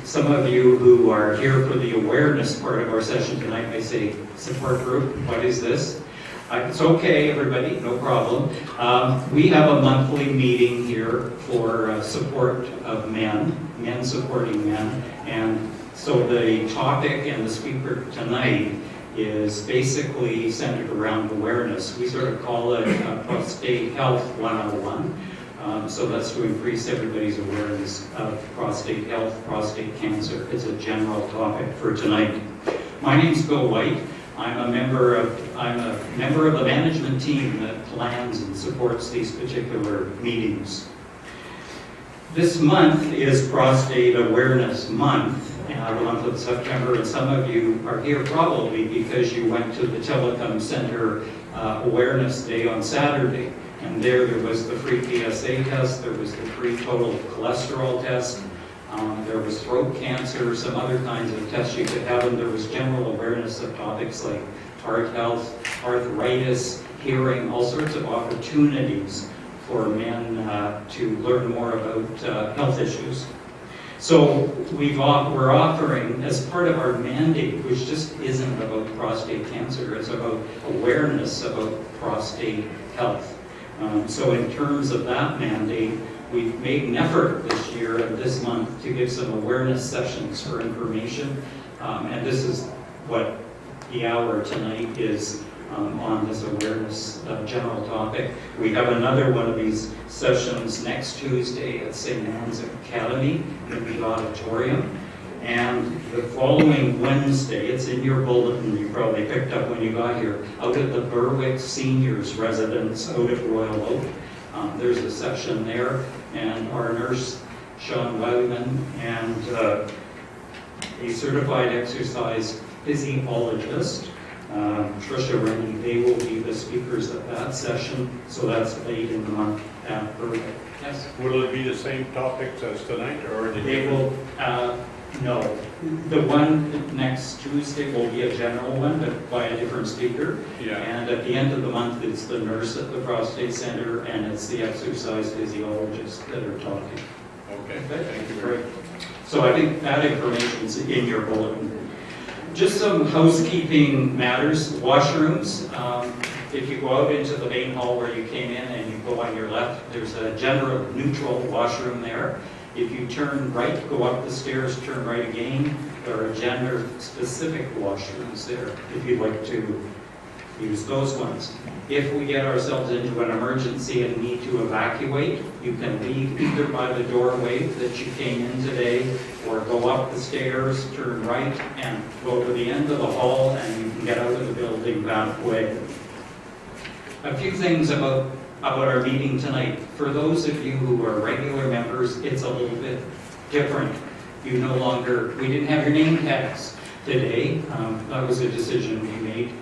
Some of you who are here for the awareness part of our session tonight may say, support group, what is this? It's okay, everybody, no problem. We have a monthly meeting here for support of men supporting men. And so the topic and the speaker tonight is basically centered around awareness. We sort of call it Prostate Health 101. So that's to increase everybody's awareness of prostate health, prostate cancer. It's a general topic for tonight. My name's Bill White. I'm a member of the management team that plans and supports these particular meetings. This month is Prostate Awareness Month, the month of September, and some of you are here probably because you went to the Telecom Center Awareness Day on Saturday. And there was the free PSA test, there was the free total cholesterol test, there was throat cancer, some other kinds of tests you could have, and there was general awareness of topics like heart health, arthritis, hearing, all sorts of opportunities for men to learn more about health issues. So we're offering, as part of our mandate, which just isn't about prostate cancer, it's about awareness about prostate health. So in terms of that mandate, we've made an effort this year and this month to give some awareness sessions for information. And this is what the hour tonight is on this awareness general topic. We have another one of these sessions next Tuesday at St. Anne's Academy in the auditorium. And the following Wednesday, it's in your bulletin, you probably picked up when you got here, out at the Berwick Seniors Residence out at Royal Oak. There's a session there, and our nurse, Sean Wildman, and a certified exercise physiologist, Tricia Rennie, they will be the speakers at that session, so that's late in the month at Berwick. Yes? Will it be the same topics as tonight, or They will, no. The one next Tuesday will be a general one, but by a different speaker. Yeah. And at the end of the month, it's the nurse at the Prostate Center, and it's the exercise physiologist that are talking. Okay, thank you very much. So I think that information's in your bulletin. Just some housekeeping matters. Washrooms. If you go out into the main hall where you came in and you go on your left, there's a gender neutral washroom there. If you turn right, go up the stairs, turn right again, there are gender-specific washrooms there if you'd like to use those ones. If we get ourselves into an emergency and need to evacuate, you can leave either by the doorway that you came in today, or go up the stairs, turn right, and go to the end of the hall, and you can get out of the building that way. A few things about our meeting tonight. For those of you who are regular members, it's a little bit different. We didn't have your name tags today. That was a decision we made.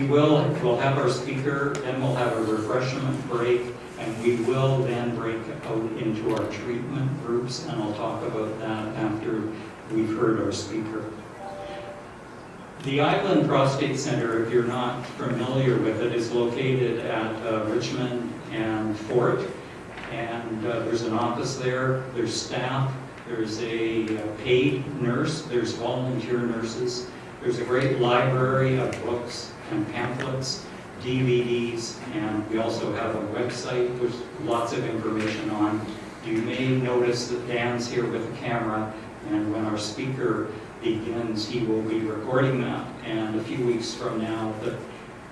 We'll have our speaker, then we'll have a refreshment break, and we will then break out into our treatment groups, and I'll talk about that after we've heard our speaker. The Island Prostate Center, if you're not familiar with it, is located at Richmond and Fort, and there's an office there, there's staff, there's a paid nurse, there's volunteer nurses, there's a great library of books and pamphlets, DVDs, and we also have a website there's lots of information on. You may notice that Dan's here with a camera, and when our speaker begins, he will be recording that, and a few weeks from now,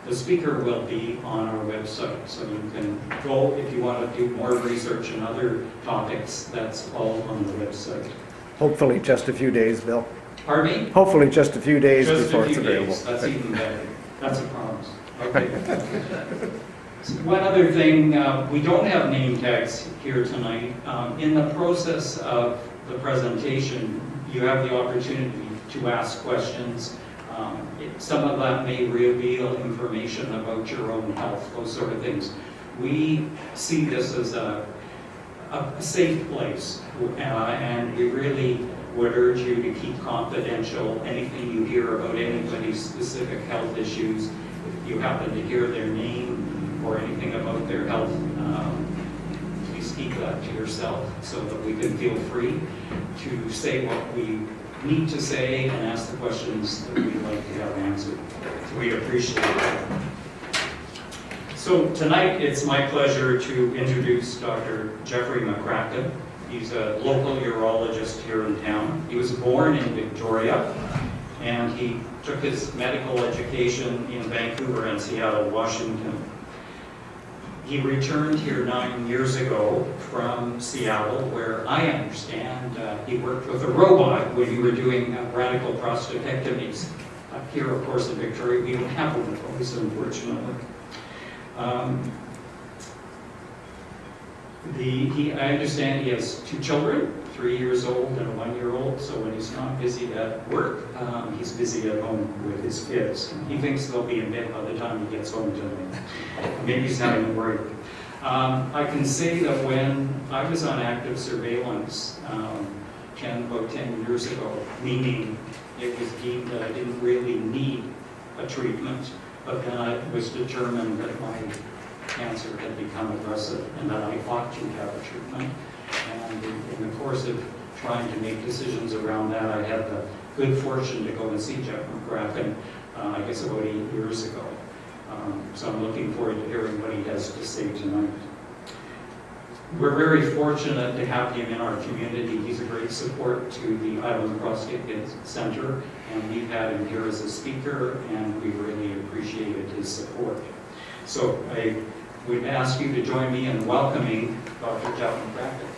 the speaker will be on our website, so you can go if you want to do more research on other topics. That's all on the website. Hopefully just a few days, Bill. Pardon me? Hopefully just a few days Just before a it's few available. days. That's even better. That's a promise. Okay. One other thing, we don't have name tags here tonight. In the process of the presentation, you have the opportunity to ask questions. Some of that may reveal information about your own health, those sort of things. We see this as a safe place, and we really would urge you to keep confidential anything you hear about anybody's specific health issues. If you happen to hear their name or anything about their health, please please keep that to yourself so that we can feel free to say what we need to say and ask the questions that we'd like to have answered. So we appreciate that. So tonight it's my pleasure to introduce Dr. Jeffrey McCracken. He's a local urologist here in town. He was born in Victoria, and he took his medical education in Vancouver and Seattle, Washington. He returned here 9 years ago from Seattle, where I understand he worked with a robot when you were doing radical prostatectomies. Up here, of course, in Victoria, we don't have one of those, unfortunately. I understand he has 2 children, 3 years old and a 1-year-old, so when he's not busy at work, he's busy at home with his kids. He thinks they'll be in bed by the time he gets home tonight. Maybe he's having a break. I can say that when I was on active surveillance about 10 years ago, meaning it was deemed that I didn't really need a treatment, but then I was determined that my cancer had become aggressive and that I ought to have a treatment. And in the course of trying to make decisions around that, I had the good fortune to go and see Jeff McCracken, I guess about 8 years ago. So I'm looking forward to hearing what he has to say tonight. We're very fortunate to have him in our community. He's a great support to the Island Prostate Cancer Center, and we've had him here as a speaker, and we really appreciated his support. So I would ask you to join me in welcoming Dr. Jeff McCracken.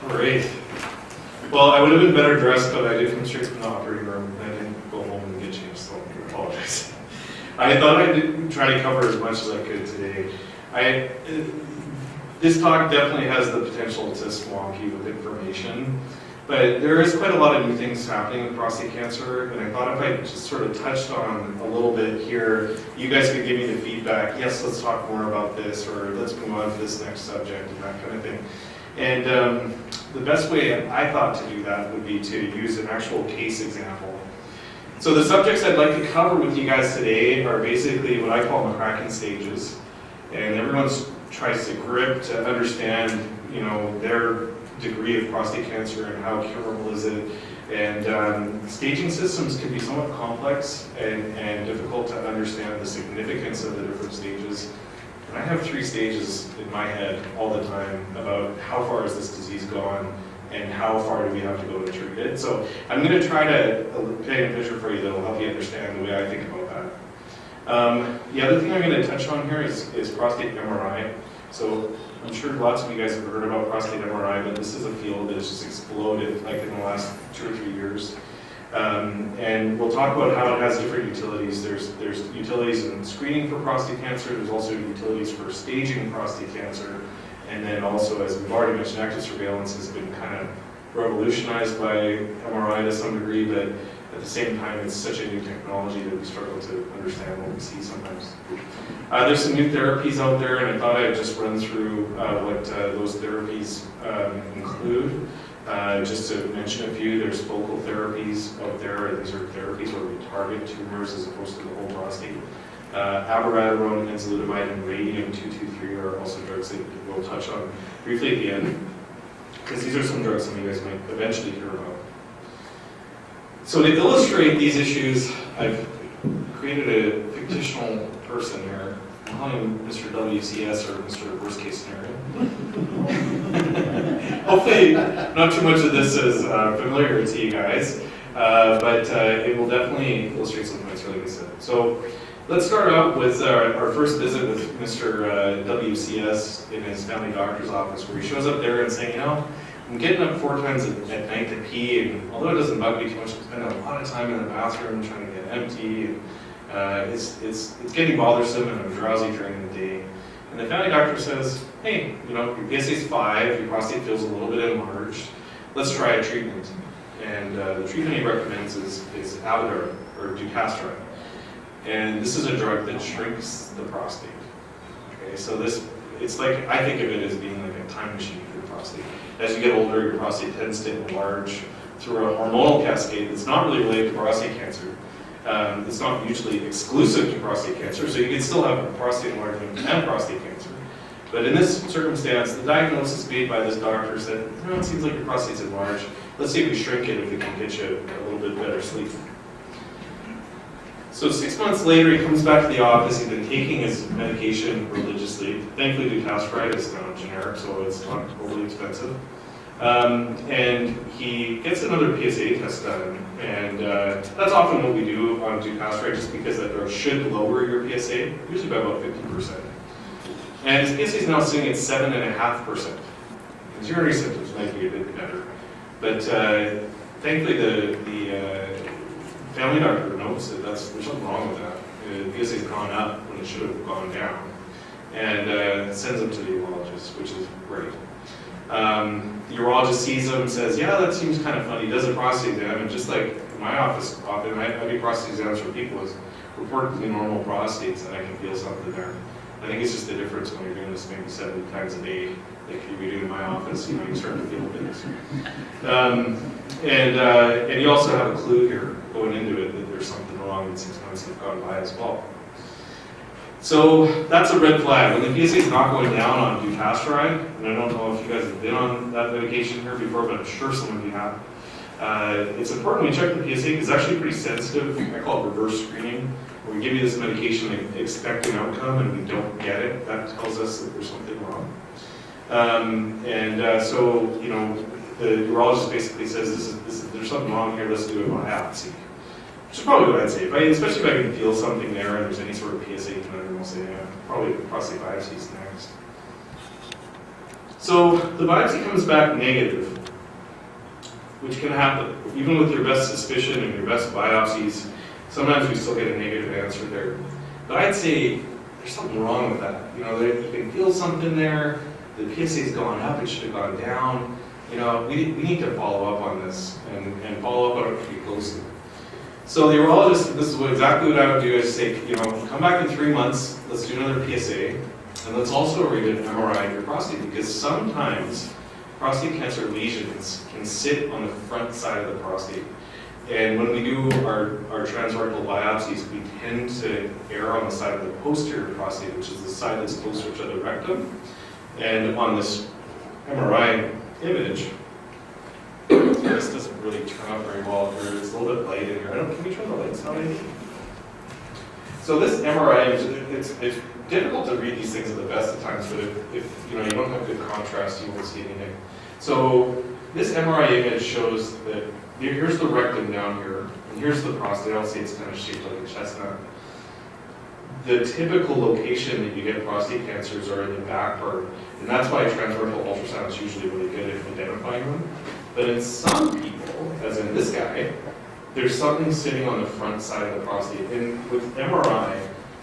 All right. Well, I would have been better dressed, but I did come straight from the operating room. I didn't go home and get changed, so I apologize. I thought I'd try to cover as much as I could today. This talk definitely has the potential to swamp you with information, but there is quite a lot of new things happening with prostate cancer, and I thought if I just sort of touched on a little bit here, you guys could give me the feedback, yes, let's talk more about this, or let's move on to this next subject, and that kind of thing. And the best way I thought to do that would be to use an actual case example. So the subjects I'd like to cover with you guys today are basically what I call McCracken stages. And everyone tries to grip to understand, you know, their degree of prostate cancer and how curable is it. And staging systems can be somewhat complex and difficult to understand the significance of the different stages. And I have 3 stages in my head all the time about how far has this disease gone and how far do we have to go to treat it. So I'm going to try to paint a picture for you that will help you understand the way I think about that. The other thing I'm going to touch on here is prostate MRI. So I'm sure lots of you guys have heard about prostate MRI, but this is a field that has just exploded like in the last 2 or 3 years. And we'll talk about how it has different utilities. There's utilities in screening for prostate cancer. There's also utilities for staging prostate cancer. And then also, as we've already mentioned, active surveillance has been kind of revolutionized by MRI to some degree, but at the same time, it's such a new technology that we struggle to understand what we see sometimes. There's some new therapies out there, and I thought I'd just run through what those therapies include. Just to mention a few, there's focal therapies out there. These are therapies where we target tumors as opposed to the whole prostate. Abiraterone, enzalutamide, and radium-223 are also drugs that we'll touch on briefly at the end, because these are some drugs some of you guys might eventually hear about. So to illustrate these issues, I've created a fictional person here. I'm calling him Mr. WCS, or Mr. Worst Case Scenario. Hopefully, not too much of this is familiar to you guys, but it will definitely illustrate some points, like I said. So let's start out with our first visit with Mr. WCS in his family doctor's office, where he shows up there and saying, you know, I'm getting up 4 times at night to pee, and although it doesn't bug me too much, I spend a lot of time in the bathroom trying to get empty, and it's getting bothersome, and I'm drowsy during the day. And the family doctor says, hey, you know, your PSA is 5, your prostate feels a little bit enlarged, let's try a treatment. And the treatment he recommends is Abiraterone, or dutasteride. And this is a drug that shrinks the prostate. Okay, so it's like, I think of it as being like a time machine for your prostate. As you get older, your prostate tends to enlarge through a hormonal cascade that's not really related to prostate cancer. It's not mutually exclusive to prostate cancer, so you can still have prostate enlargement and prostate cancer. But in this circumstance, the diagnosis made by this doctor said, it seems like your prostate's enlarged. Let's see if we shrink it, if we can get you a little bit better sleep. So 6 months later, he comes back to the office. He's been taking his medication religiously. Thankfully, dutasteride is now generic, so it's not overly expensive. And he gets another PSA test done, and that's often what we do on dutasteride, just because that drug should lower your PSA, usually by about 50%. And his PSA is now sitting at 7.5%. His urinary symptoms might be a bit better, but thankfully the family doctor notes that there's something wrong with that. The PSA has gone up when it should have gone down, and sends him to the urologist, which is great. The urologist sees him and says, yeah, that seems kind of funny. He does a prostate exam, and just like in my office, often I do prostate exams for people with reportedly normal prostates, and I can feel something there. I think it's just the difference when you're doing this maybe 70 times a day, like you'd be doing in my office, you start to feel things. And you also have a clue here going into it that there's something wrong, and 6 months have gone by as well. So that's a red flag. When the PSA is not going down on dutasteride, and I don't know if you guys have been on that medication here before, but I'm sure some of you have. It's important we check the PSA because it's actually pretty sensitive. I call it reverse screening. When we give you this medication and expect an outcome and we don't get it, that tells us that there's something wrong. So, the urologist basically says, there's something wrong here, let's do a biopsy. Which is probably what I'd say, especially if I can feel something there and there's any sort of PSA conundrum, I'll say, probably prostate biopsy is next. So the biopsy comes back negative, which can happen. Even with your best suspicion and your best biopsies, sometimes we still get a negative answer there. But I'd say there's something wrong with that. You can feel something there, the PSA's gone up, it should have gone down. We need to follow up on this and follow up on it pretty closely. So the urologist, this is exactly what I would do, is say, come back in 3 months, let's do another PSA, and let's also read an MRI of your prostate, because sometimes prostate cancer lesions can sit on the front side of the prostate. And when we do our transrectal biopsies, we tend to err on the side of the posterior prostate, which is the side that's closer to the rectum. And on this MRI image, this doesn't really turn out very well here. It's a little bit light in here. Can we turn the lights on maybe? So this MRI image, it's difficult to read these things at the best of times, but if you don't have good contrast, you won't see anything. So this MRI image shows that here's the rectum down here, and here's the prostate. I'll say it's kind of shaped like a chestnut. The typical location that you get prostate cancers are in the back part, and that's why transrectal ultrasound is usually really good at identifying them. But in some people, as in this guy, there's something sitting on the front side of the prostate. And with MRI,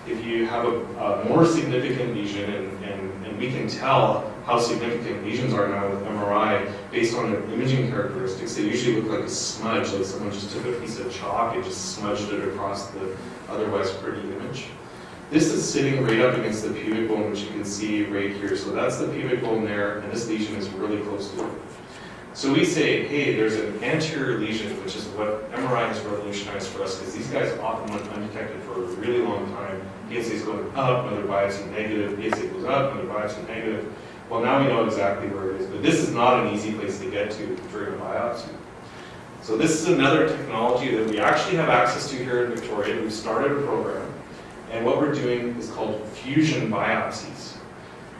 if you have a more significant lesion, and we can tell how significant lesions are now with MRI based on their imaging characteristics, they usually look like a smudge, like someone just took a piece of chalk and just smudged it across the otherwise pretty image. This is sitting right up against the pubic bone, which you can see right here. So that's the pubic bone there, and this lesion is really close to it. So we say, hey, there's an anterior lesion, which is what MRI has revolutionized for us, because these guys often went undetected for a really long time. PSA is going up, another biopsy negative, PSA goes up, another biopsy negative. Well, now we know exactly where it is, but this is not an easy place to get to during a biopsy. So this is another technology that we actually have access to here in Victoria. We've started a program, and what we're doing is called fusion biopsies.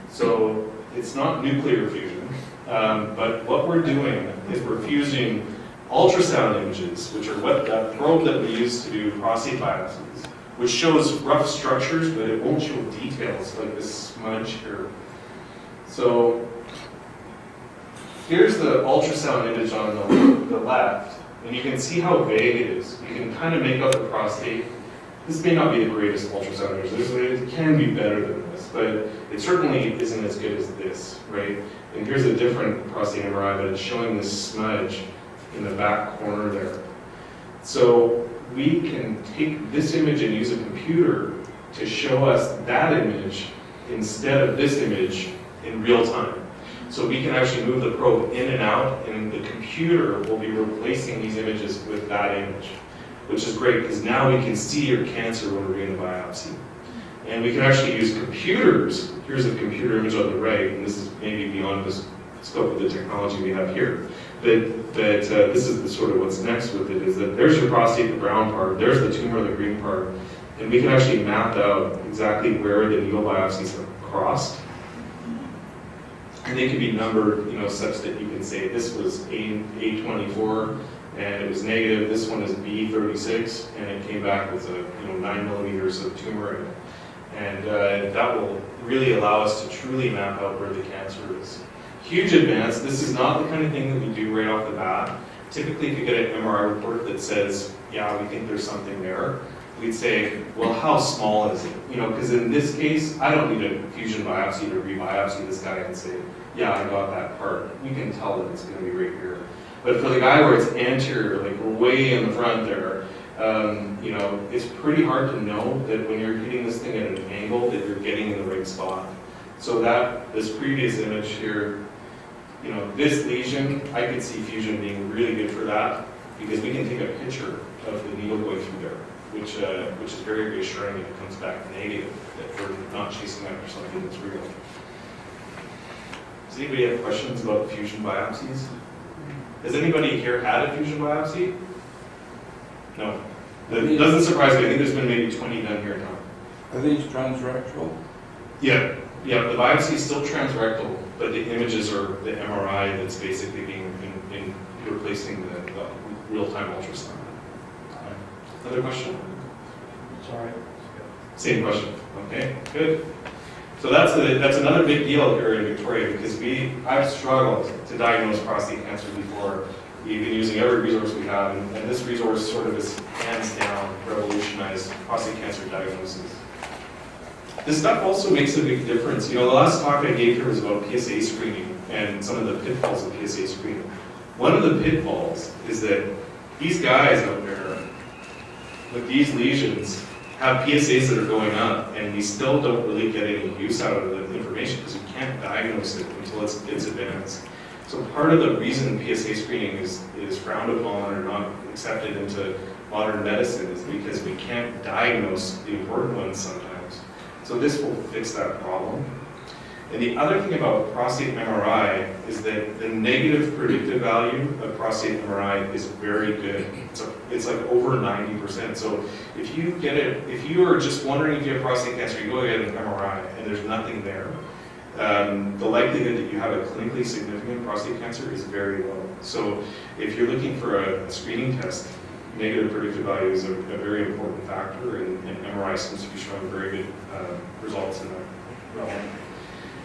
So it's not nuclear fusion, but what we're doing is we're fusing ultrasound images, which are what that probe that we use to do prostate biopsies, which shows rough structures, but it won't show details like this smudge here. So here's the ultrasound image on the left, and you can see how vague it is. You can kind of make out the prostate. This may not be the greatest ultrasound image. It can be better than this, but it certainly isn't as good as this, right? And here's a different prostate MRI, but it's showing this smudge in the back corner there. So we can take this image and use a computer to show us that image instead of this image in real time. So we can actually move the probe in and out, and the computer will be replacing these images with that image. which is great because now we can see your cancer when we're doing the biopsy. And we can actually use computers. Here's a computer image on the right, and this is maybe beyond the scope of the technology we have here. But this is the sort of what's next with it, is that there's your prostate, the brown part, there's the tumor, the green part, and we can actually map out exactly where the needle biopsies have crossed. And they can be numbered, such that you can say this was A24 and it was negative, this one is B36 and it came back with 9 millimeters of tumor in it. And that will really allow us to truly map out where the cancer is. Huge advance. This is not the kind of thing that we do right off the bat. Typically, if you get an MRI report that says, yeah, we think there's something there, we'd say, well, how small is it? Because in this case, I don't need a fusion biopsy to re-biopsy this guy and say, yeah, I got that part. We can tell that it's going to be right here. But for the guy where it's anterior, like we're way in the front there, it's pretty hard to know that when you're hitting this thing at an angle that you're getting in the right spot. So this previous image here, this lesion, I could see fusion being really good for that because we can take a picture of the needle going through there, which is very reassuring if it comes back negative, that we're not chasing after something that's real. Does anybody have questions about fusion biopsies? Has anybody here had a fusion biopsy? No. That doesn't surprise me. I think there's been maybe 20 done here now. Are these transrectal? Yeah, the biopsy is still transrectal, but the images are the MRI that's basically being replacing the real-time ultrasound. Another question? Sorry. Same question. Okay, good. So that's another big deal here in Victoria because I've struggled to diagnose prostate cancer before. We've been using every resource we have, and this resource sort of is hands down revolutionized prostate cancer diagnosis. This stuff also makes a big difference. The last talk I gave here was about PSA screening and some of the pitfalls of PSA screening. One of the pitfalls is that these guys out there with these lesions have PSAs that are going up, and we still don't really get any use out of the information because you can't diagnose it until it's advanced. So part of the reason PSA screening is frowned upon or not accepted into modern medicine is because we can't diagnose the important ones sometimes. So this will fix that problem. And the other thing about prostate MRI is that the negative predictive value of prostate MRI is very good. It's like over 90%. So if you are just wondering if you have prostate cancer, you go get an MRI and there's nothing there, the likelihood that you have a clinically significant prostate cancer is very low. So if you're looking for a screening test, negative predictive value is a very important factor, and MRI seems to be showing very good results in that realm.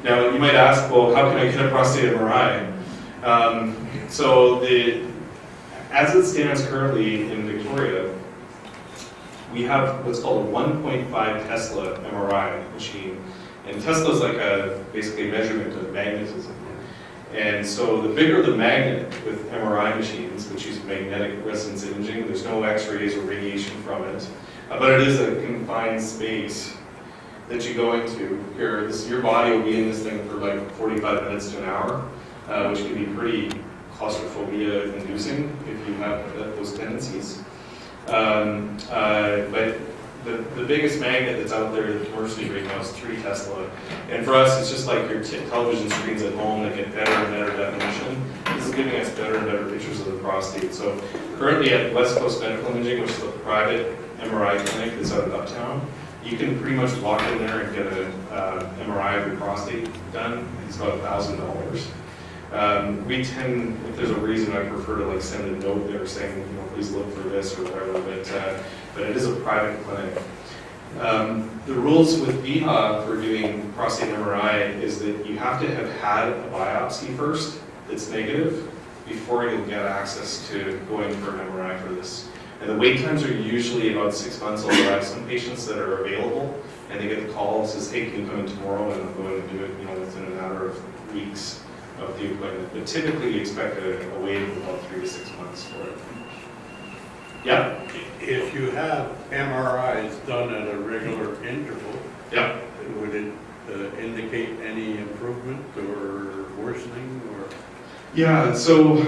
Now, you might ask, well, how can I get a prostate MRI? As it stands currently in Victoria, we have what's called a 1.5 Tesla MRI machine. And Tesla is like basically a measurement of magnetism. And so the bigger the magnet with MRI machines, which use magnetic resonance imaging, there's no x-rays or radiation from it, but it is a confined space that you go into. Your body will be in this thing for like 45 minutes to an hour, which can be pretty claustrophobia inducing if you have those tendencies. But the biggest magnet that's out there commercially right now is 3 Tesla. And for us, it's just like your television screens at home that get better and better definition. This is giving us better and better pictures of the prostate. So currently at West Coast Medical Imaging, which is a private MRI clinic that's out of Uptown, you can pretty much walk in there and get an MRI of your prostate done. It's about $1,000. If there's a reason, I prefer to send a note there saying, please look for this or whatever, but it is a private clinic. The rules with BHA for doing prostate MRI is that you have to have had a biopsy first that's negative before you'll get access to going for an MRI for this. And the wait times are usually about 6 months, although I have some patients that are available and they get the call and says, hey, can you come in tomorrow? And I'm going to do it within a matter of weeks of the appointment. But typically you expect a wait of about 3 to 6 months for it. Yeah? If you have MRIs done at a regular interval, Yeah. would it indicate any improvement or worsening? Or Yeah, so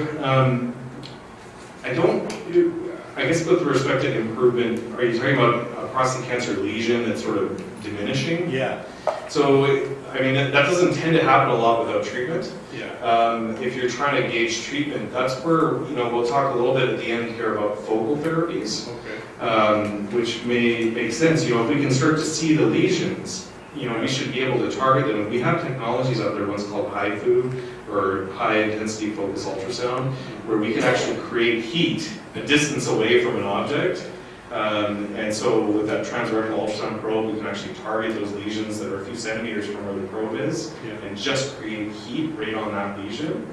I I guess with respect to improvement, are you talking about a prostate cancer lesion that's sort of diminishing? Yeah, So, I mean, that doesn't tend to happen a lot without treatment. yeah. If you're trying to gauge treatment, that's where, we'll talk a little bit at the end here about focal therapies, Okay. which may make sense. If we can start to see the lesions, we should be able to target them. We have technologies out there, one's called HIFU, or high intensity focus ultrasound, where we can actually create heat a distance away from an object. And so with that transrectal ultrasound probe, we can actually target those lesions that are a few centimeters from where the probe is, Yeah. and just create heat right on that lesion.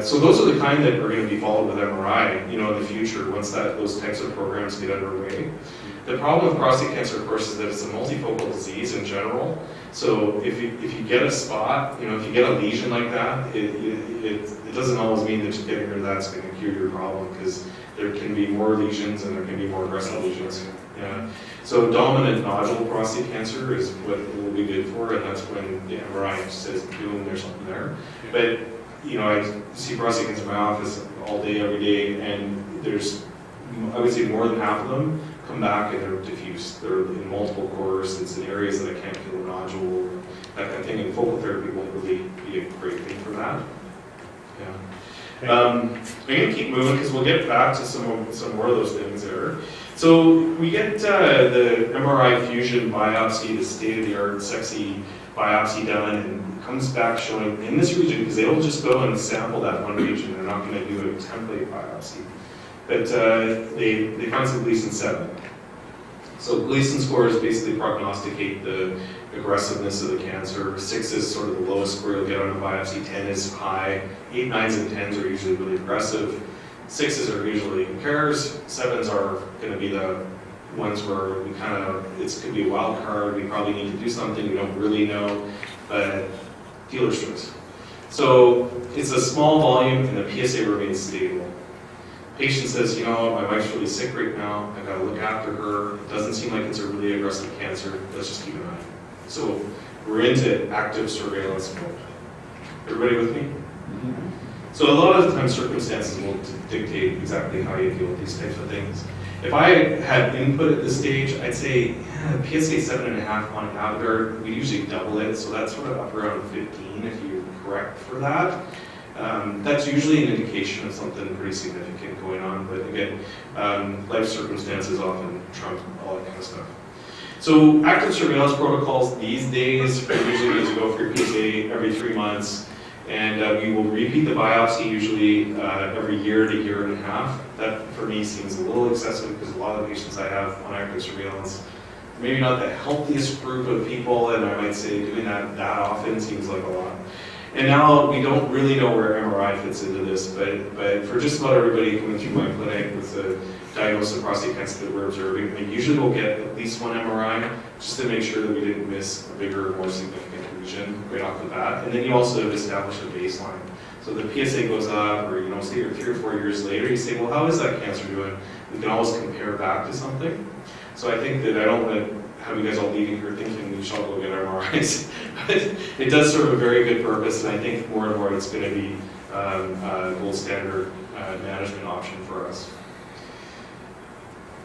So those are the kind that are going to be followed with MRI, in the future, once those types of programs get underway. The problem with prostate cancer, of course, is that it's a multifocal disease in general. So if you get a spot, if you get a lesion like that, it doesn't always mean that just getting rid of that's going to cure your problem, because there can be more lesions and there can be more aggressive lesions. Yeah. So dominant nodule prostate cancer is what it will be good for, and that's when the MRI says, boom, there's something there. But I see prostate cancer in my office all day, every day, and there's, I would say, more than half of them come back and they're diffuse. They're in multiple cores. It's in areas that I can't feel a nodule, that kind of thing. And focal therapy won't really be a great thing for that. Yeah. I'm going to keep moving because we'll get back to some more of those things there. So we get the MRI fusion biopsy, the state-of-the-art, sexy biopsy done, and it comes back showing in this region, because they'll just go and sample that one region. They're not going to do a template biopsy. But they find some Gleason 7. So Gleason scores basically prognosticate the aggressiveness of the cancer. 6 is sort of the lowest score you'll get on a biopsy. 10 is high. 8, 9s, and 10s are usually really aggressive. 6s are usually in pairs. 7s are going to be the ones where we it could be a wild card. We probably need to do something. We don't really know, but dealer's choice. So it's a small volume and the PSA remains stable. Patient says, my wife's really sick right now. I've got to look after her. It doesn't seem like it's a really aggressive cancer. Let's just keep an eye. So we're into active surveillance mode. Everybody with me? So a lot of the time circumstances will dictate exactly how you deal with these types of things. If I had input at this stage, I'd say PSA 7.5 on Avgar, we usually double it, so that's sort of up around 15 if you correct for that. That's usually an indication of something pretty significant going on, but again, life circumstances often trump all that kind of stuff. So active surveillance protocols these days, we're usually going to go for your PSA every 3 months, and we will repeat the biopsy usually every year to year and a half. That for me seems a little excessive because a lot of the patients I have on active surveillance, maybe not the healthiest group of people, and I might say doing that often seems like a lot. And now we don't really know where MRI fits into this, but for just about everybody coming through my clinic with a diagnosis of prostate cancer that we're observing, we usually will get at least one MRI just to make sure that we didn't miss a bigger, more significant lesion right off the bat. And then you also have established a baseline. So the PSA goes up, or say you're 3 or 4 years later, you say, well, how is that cancer doing? We can always compare back to something. So I think that I don't want to have you guys all leaving here thinking we should all go get MRIs. But it does serve a very good purpose, and I think more and more it's going to be a gold standard management option for us.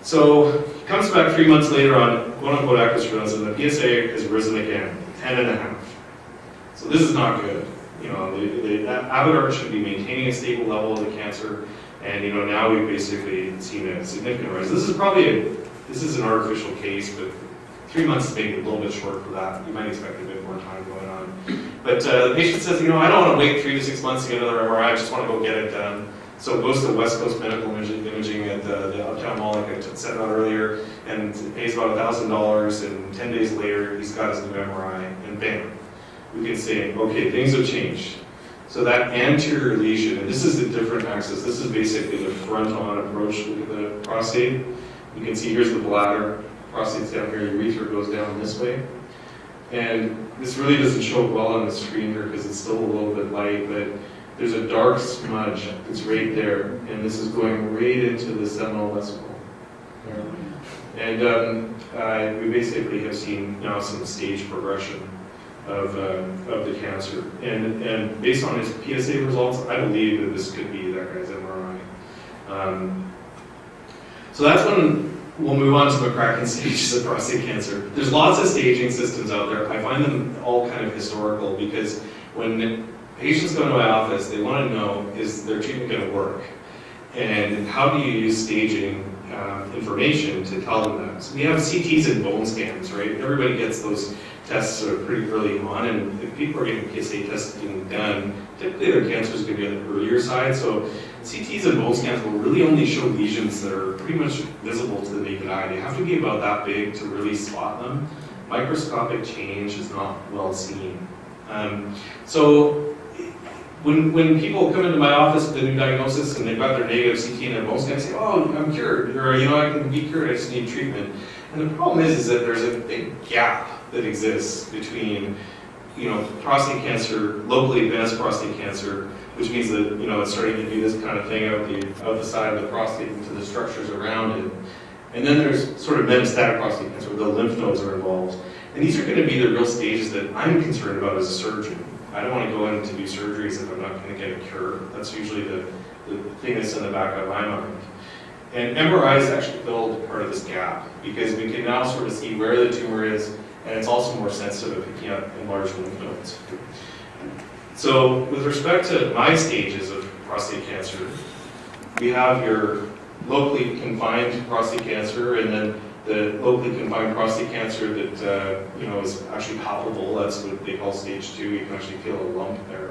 So it comes back 3 months later on quote-unquote active surveillance, and the PSA has risen again, 10.5. So this is not good. The Avgar should be maintaining a stable level of the cancer, and now we've basically seen a significant rise. This is an artificial case, but 3 months is maybe a little bit short for that. You might expect a bit more time going on. But the patient says, I don't want to wait 3 to 6 months to get another MRI, I just want to go get it done. So it goes to West Coast Medical Imaging at the Uptown Mall, like I said about earlier, and it pays about $1,000, and 10 days later, he's got his new MRI, and bam, we can say, okay, things have changed. So that anterior lesion, and this is a different axis, this is basically the front-on approach to the prostate. You can see here's the bladder, prostate's down here, urethra goes down this way. And this really doesn't show up well on the screen here because it's still a little bit light, but there's a dark smudge that's right there, and this is going right into the seminal vesicle. And we basically have seen now some stage progression of the cancer. And based on his PSA results, I believe that this could be that guy's MRI. So that's when we'll move on to McCracken stages of prostate cancer. There's lots of staging systems out there. I find them all kind of historical because when patients go to my office, they want to know, is their treatment going to work? And how do you use staging information to tell them that? So we have CTs and bone scans, right? Everybody gets those tests sort of pretty early on, and if people are getting PSA testing done, typically their cancer is going to be on the earlier side. So CTs and bone scans will really only show lesions that are pretty much visible to the naked eye. They have to be about that big to really spot them. Microscopic change is not well seen. So when people come into my office with a new diagnosis and they've got their negative CT and their bone scan, they say, oh, I'm cured, or I can be cured, I just need treatment. And the problem is that there's a big gap that exists between, prostate cancer, locally advanced prostate cancer, which means that, it's starting to do this kind of thing out the side of the prostate into the structures around it. And then there's sort of metastatic prostate cancer, where the lymph nodes are involved. And these are going to be the real stages that I'm concerned about as a surgeon. I don't want to go in to do surgeries if I'm not going to get a cure. That's usually the thing that's in the back of my mind. And MRIs actually filled part of this gap because we can now sort of see where the tumor is, and it's also more sensitive at picking up enlarged lymph nodes. So with respect to my stages of prostate cancer, we have your locally confined prostate cancer, and then the locally confined prostate cancer that is actually palpable. That's what they call stage 2. You can actually feel a lump there.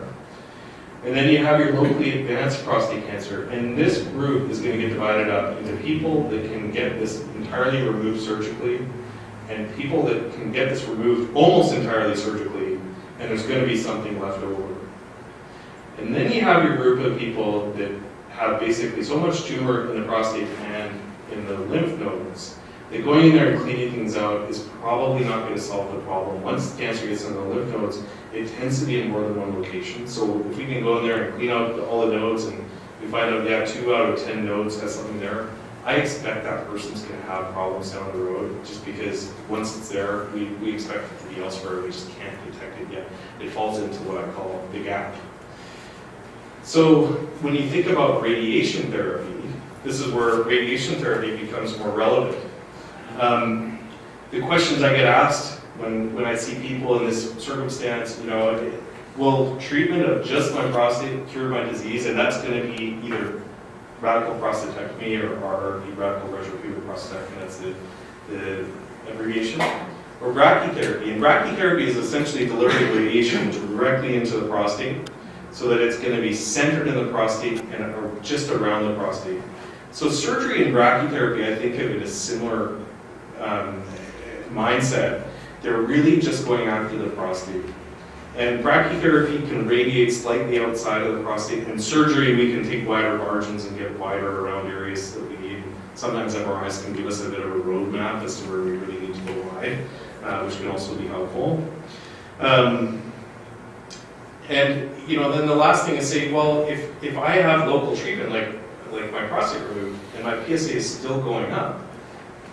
And then you have your locally advanced prostate cancer, and this group is going to get divided up into people that can get this entirely removed surgically, and people that can get this removed almost entirely surgically, and there's going to be something left over. And then you have your group of people that have basically so much tumor in the prostate and in the lymph nodes that going in there and cleaning things out is probably not going to solve the problem. Once cancer gets in the lymph nodes, it tends to be in more than one location. So if we can go in there and clean out all the nodes and we find out, yeah, 2 out of 10 nodes has something there, I expect that person's going to have problems down the road just because once it's there, we expect it to be elsewhere. We just can't detect it yet. It falls into what I call the gap. So when you think about radiation therapy, this is where radiation therapy becomes more relevant. The questions I get asked when I see people in this circumstance, will treatment of just my prostate cure my disease? And that's going to be either radical prostatectomy or RRP, radical retroperitoneal prostatectomy, that's the abbreviation, or brachytherapy. And brachytherapy is essentially delivering radiation directly into the prostate so that it's going to be centered in the prostate and or just around the prostate. So surgery and brachytherapy, I think of it as similar mindset. They're really just going after the prostate. And brachytherapy can radiate slightly outside of the prostate. In surgery, we can take wider margins and get wider around areas that we need. Sometimes MRIs can give us a bit of a roadmap as to where we really need to go wide, which can also be helpful. And then the last thing is say, well, if I have local treatment like my prostate removed and my PSA is still going up,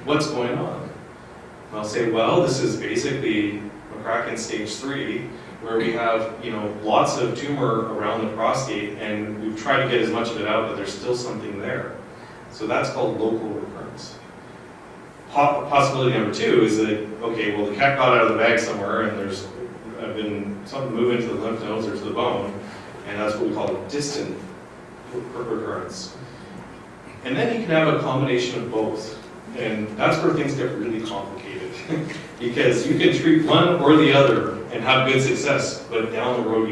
what's going on? I'll say, well, this is basically McCracken stage 3, where we have lots of tumor around the prostate, and we've tried to get as much of it out, but there's still something there. So that's called local recurrence. Possibility number 2 is that, okay, well, the cat got out of the bag somewhere, and there's been something moving to the lymph nodes or to the bone, and that's what we call a distant recurrence. And then you can have a combination of both. And that's where things get really complicated because you can treat one or the other and have good success, but down the road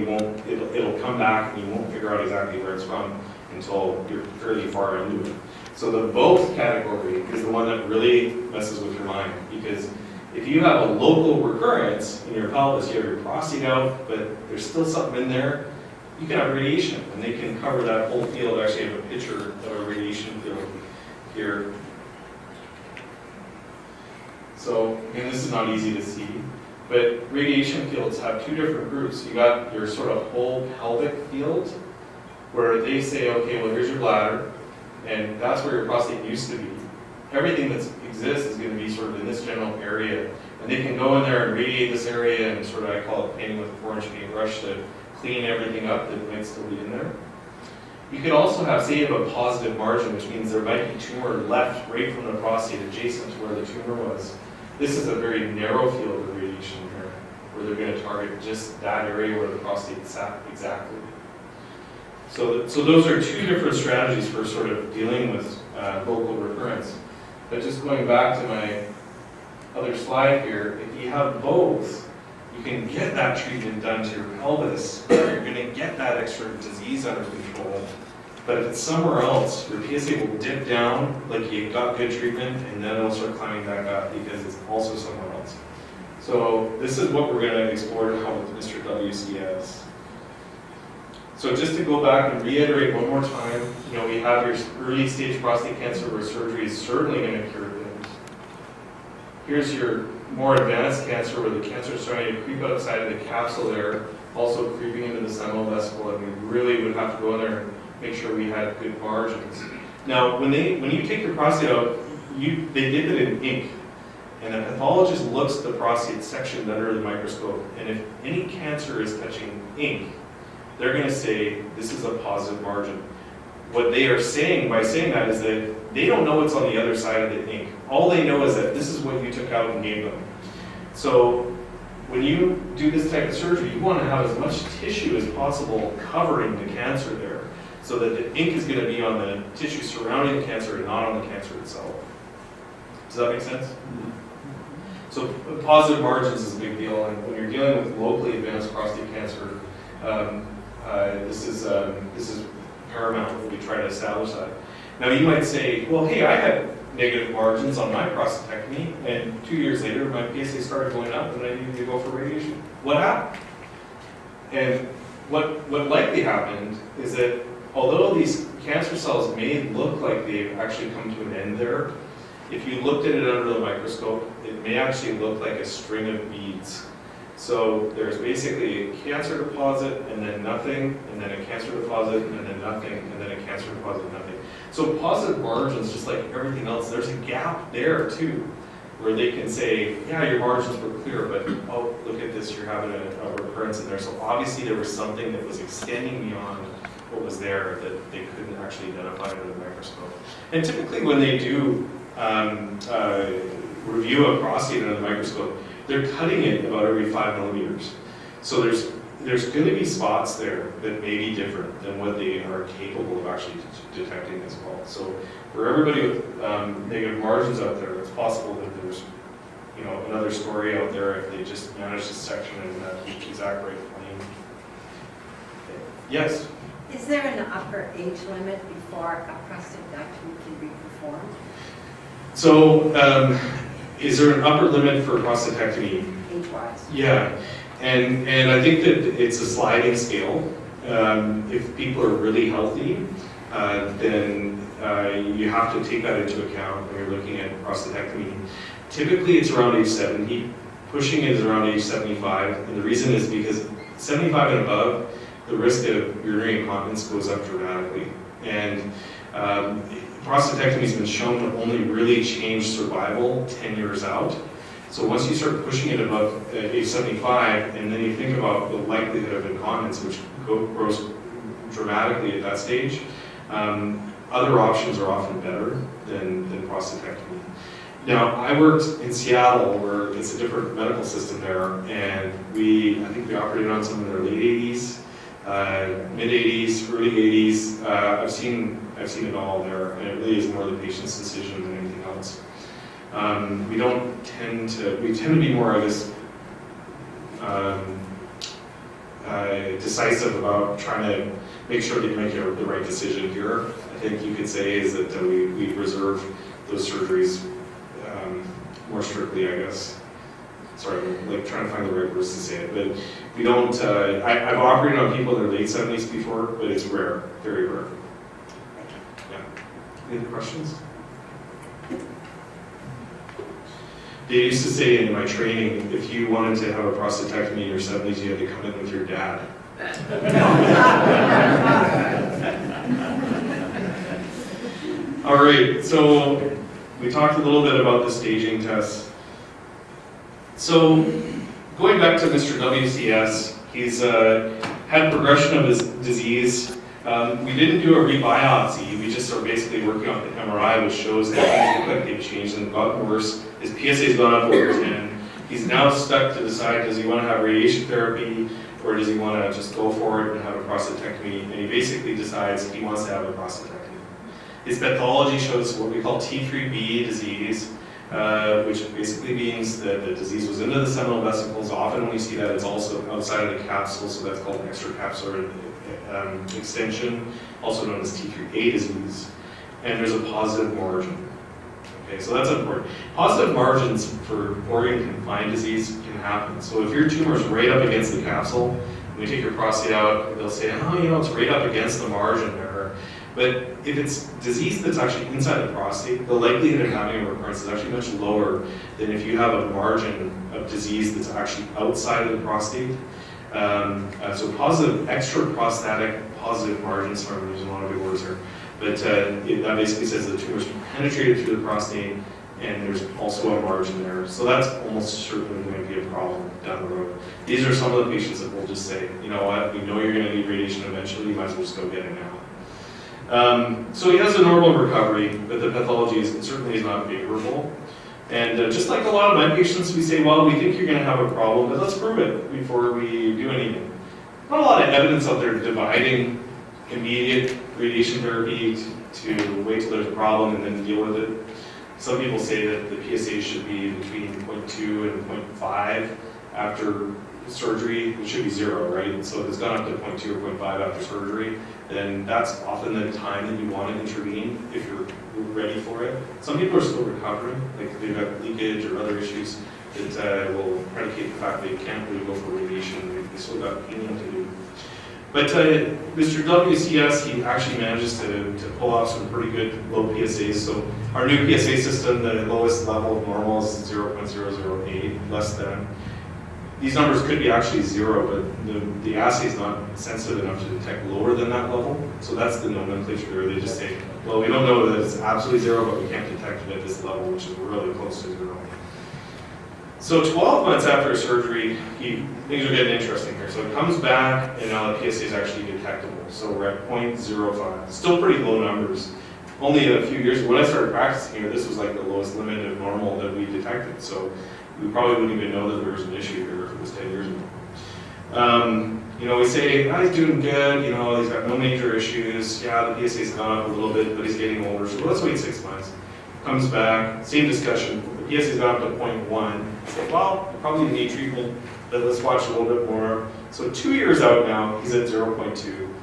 it'll come back and you won't figure out exactly where it's from until you're fairly far into it. So the both category is the one that really messes with your mind because if you have a local recurrence in your pelvis, you have your prostate out, but there's still something in there, you can have radiation and they can cover that whole field. I actually have a picture of a radiation field here. So, and this is not easy to see, but radiation fields have 2 different groups. You got your sort of whole pelvic field, where they say, okay, well, here's your bladder, and that's where your prostate used to be. Everything that exists is going to be sort of in this general area, and they can go in there and radiate this area and sort of, I call it painting with a 4-inch paintbrush to clean everything up that might still be in there. You could also have, say you have a positive margin, which means there might be tumor left right from the prostate adjacent to where the tumor was. This is a very narrow field of radiation here, where they're going to target just that area where the prostate sat exactly. So those are two different strategies for sort of dealing with local recurrence. But just going back to my other slide here, if you have both, you can get that treatment done to your pelvis. You're going to get that extra disease under control. But if it's somewhere else, your PSA will dip down like you got good treatment, and then it'll start climbing back up because it's also somewhere else. So this is what we're going to explore now with Mr. WCS. So just to go back and reiterate one more time, we have your early stage prostate cancer where surgery is certainly going to cure things. Here's your more advanced cancer where the cancer is starting to creep outside of the capsule there, also creeping into the seminal vesicle, and we really would have to go in there and make sure we had good margins. Now, when you take your prostate out, they dip it in ink, and a pathologist looks at the prostate sectioned under the microscope, and if any cancer is touching ink, they're going to say this is a positive margin. What they are saying by saying that is that they don't know what's on the other side of the ink. All they know is that this is what you took out and gave them. So when you do this type of surgery, you want to have as much tissue as possible covering the cancer there, so that the ink is going to be on the tissue surrounding the cancer and not on the cancer itself. Does that make sense? So positive margins is a big deal, and when you're dealing with locally advanced prostate cancer, this is paramount when we try to establish that. Now you might say, well, hey, I had negative margins on my prostatectomy, and 2 years later my PSA started going up, and I needed to go for radiation. What happened? And what likely happened is that although these cancer cells may look like they've actually come to an end there, if you looked at it under the microscope, it may actually look like a string of beads. So there's basically a cancer deposit, and then nothing, and then a cancer deposit, and then nothing, and then a cancer deposit, nothing. So positive margins, just like everything else, there's a gap there too, where they can say, yeah, your margins were clear, but oh, look at this, you're having a recurrence in there. So obviously there was something that was extending beyond what was there that they couldn't actually identify under the microscope. And typically when they do review a prostate under the microscope, they're cutting it about every 5 millimeters. So there's going to be spots there that may be different than what they are capable of actually detecting as well. So for everybody with negative margins out there, it's possible that there's another story out there if they just manage this section in that exact right plane. Okay. Yes? Is there an upper age limit before a prostatectomy can be performed? So, is there an upper limit for prostatectomy? Age-wise? Yeah, and I think that it's a sliding scale. If people are really healthy, then you have to take that into account when you're looking at prostatectomy. Typically, it's around age 70. Pushing it is around age 75, and the reason is because 75 and above, the risk of urinary incontinence goes up dramatically. And prostatectomy has been shown to only really change survival 10 years out. So once you start pushing it above age 75, and then you think about the likelihood of incontinence, which grows dramatically at that stage, other options are often better than prostatectomy. Now, I worked in Seattle, where it's a different medical system there, and I think we operated on some in their late 80s, mid 80s, early 80s. I've seen it all there, and it really is more the patient's decision than anything else. We tend to be more, I guess, decisive about trying to make sure that you make the right decision here. I think you could say is that we reserve those surgeries more strictly, I guess. Sorry, I'm like trying to find the right words to say it, but we don't. I've operated on people in their late 70s before, but it's rare, very rare. Yeah. Any other questions? They used to say in my training, if you wanted to have a prostatectomy in your 70s, you had to come in with your dad. All right, so we talked a little bit about the staging test. So going back to Mr. WCS, he's had progression of his disease We didn't do a rebiopsy. We just are basically working off the MRI, which shows that things look like they've changed and gotten worse. His PSA's gone up over 10. He's now stuck to decide, does he want to have radiation therapy or does he want to just go for it and have a prostatectomy? And he basically decides he wants to have a prostatectomy. His pathology shows what we call T3B disease, which basically means that the disease was into the seminal vesicles. Often when we see that, it's also outside of the capsule, so that's called extracapsular extension, also known as T3A disease. And there's a positive margin. Okay, so that's important. Positive margins for organ-confined disease can happen. So if your tumor is right up against the capsule, when we take your prostate out, they'll say, oh, you know, it's right up against the margin there. But if it's disease that's actually inside the prostate, the likelihood of having a recurrence is actually much lower than if you have a margin of disease that's actually outside of the prostate. So positive, extraprostatic positive margins, sorry, I'm using a lot of big words here, but that basically says the tumor's penetrated through the prostate and there's also a margin there. So that's almost certainly going to be a problem down the road. These are some of the patients that will just say, you know what, we know you're going to need radiation eventually, you might as well just go get it now. So he has a normal recovery, but the pathology certainly is not favorable. And just like a lot of my patients, we say, well, we think you're going to have a problem, but let's prove it before we do anything. Not a lot of evidence out there dividing immediate radiation therapy to wait till there's a problem and then deal with it. Some people say that the PSA should be between 0.2 and 0.5 after surgery. It should be 0, right? So if it's gone up to 0.2 or 0.5 after surgery, then that's often the time that you want to intervene if you're ready for it. Some people are still recovering, like they've got leakage or other issues that will predicate the fact that they can't really go for radiation. They still got healing to do. But Mr. WCS, he actually manages to pull off some pretty good low PSAs. So our new PSA system, the lowest level of normal is 0.008, less than. These numbers could be actually 0, but the assay is not sensitive enough to detect lower than that level. So that's the nomenclature there. They just say, well, we don't know that it's absolutely 0, but we can't detect it at this level, which is really close to 0. So 12 months after surgery, things are getting interesting here. So it comes back, and now the PSA is actually detectable. So we're at 0.05. Still pretty low numbers. Only a few years ago, when I started practicing here, this was like the lowest limit of normal that we detected. So we probably wouldn't even know that there was an issue here if it was 10 years ago. You know, we say, oh, he's doing good, you know, he's got no major issues. Yeah, the PSA's gone up a little bit, but he's getting older. So let's wait 6 months. Comes back, same discussion. The PSA's gone up to 0.1. Say, well, you probably need treatment, but let's watch a little bit more. So 2 years out now, he's at 0.2.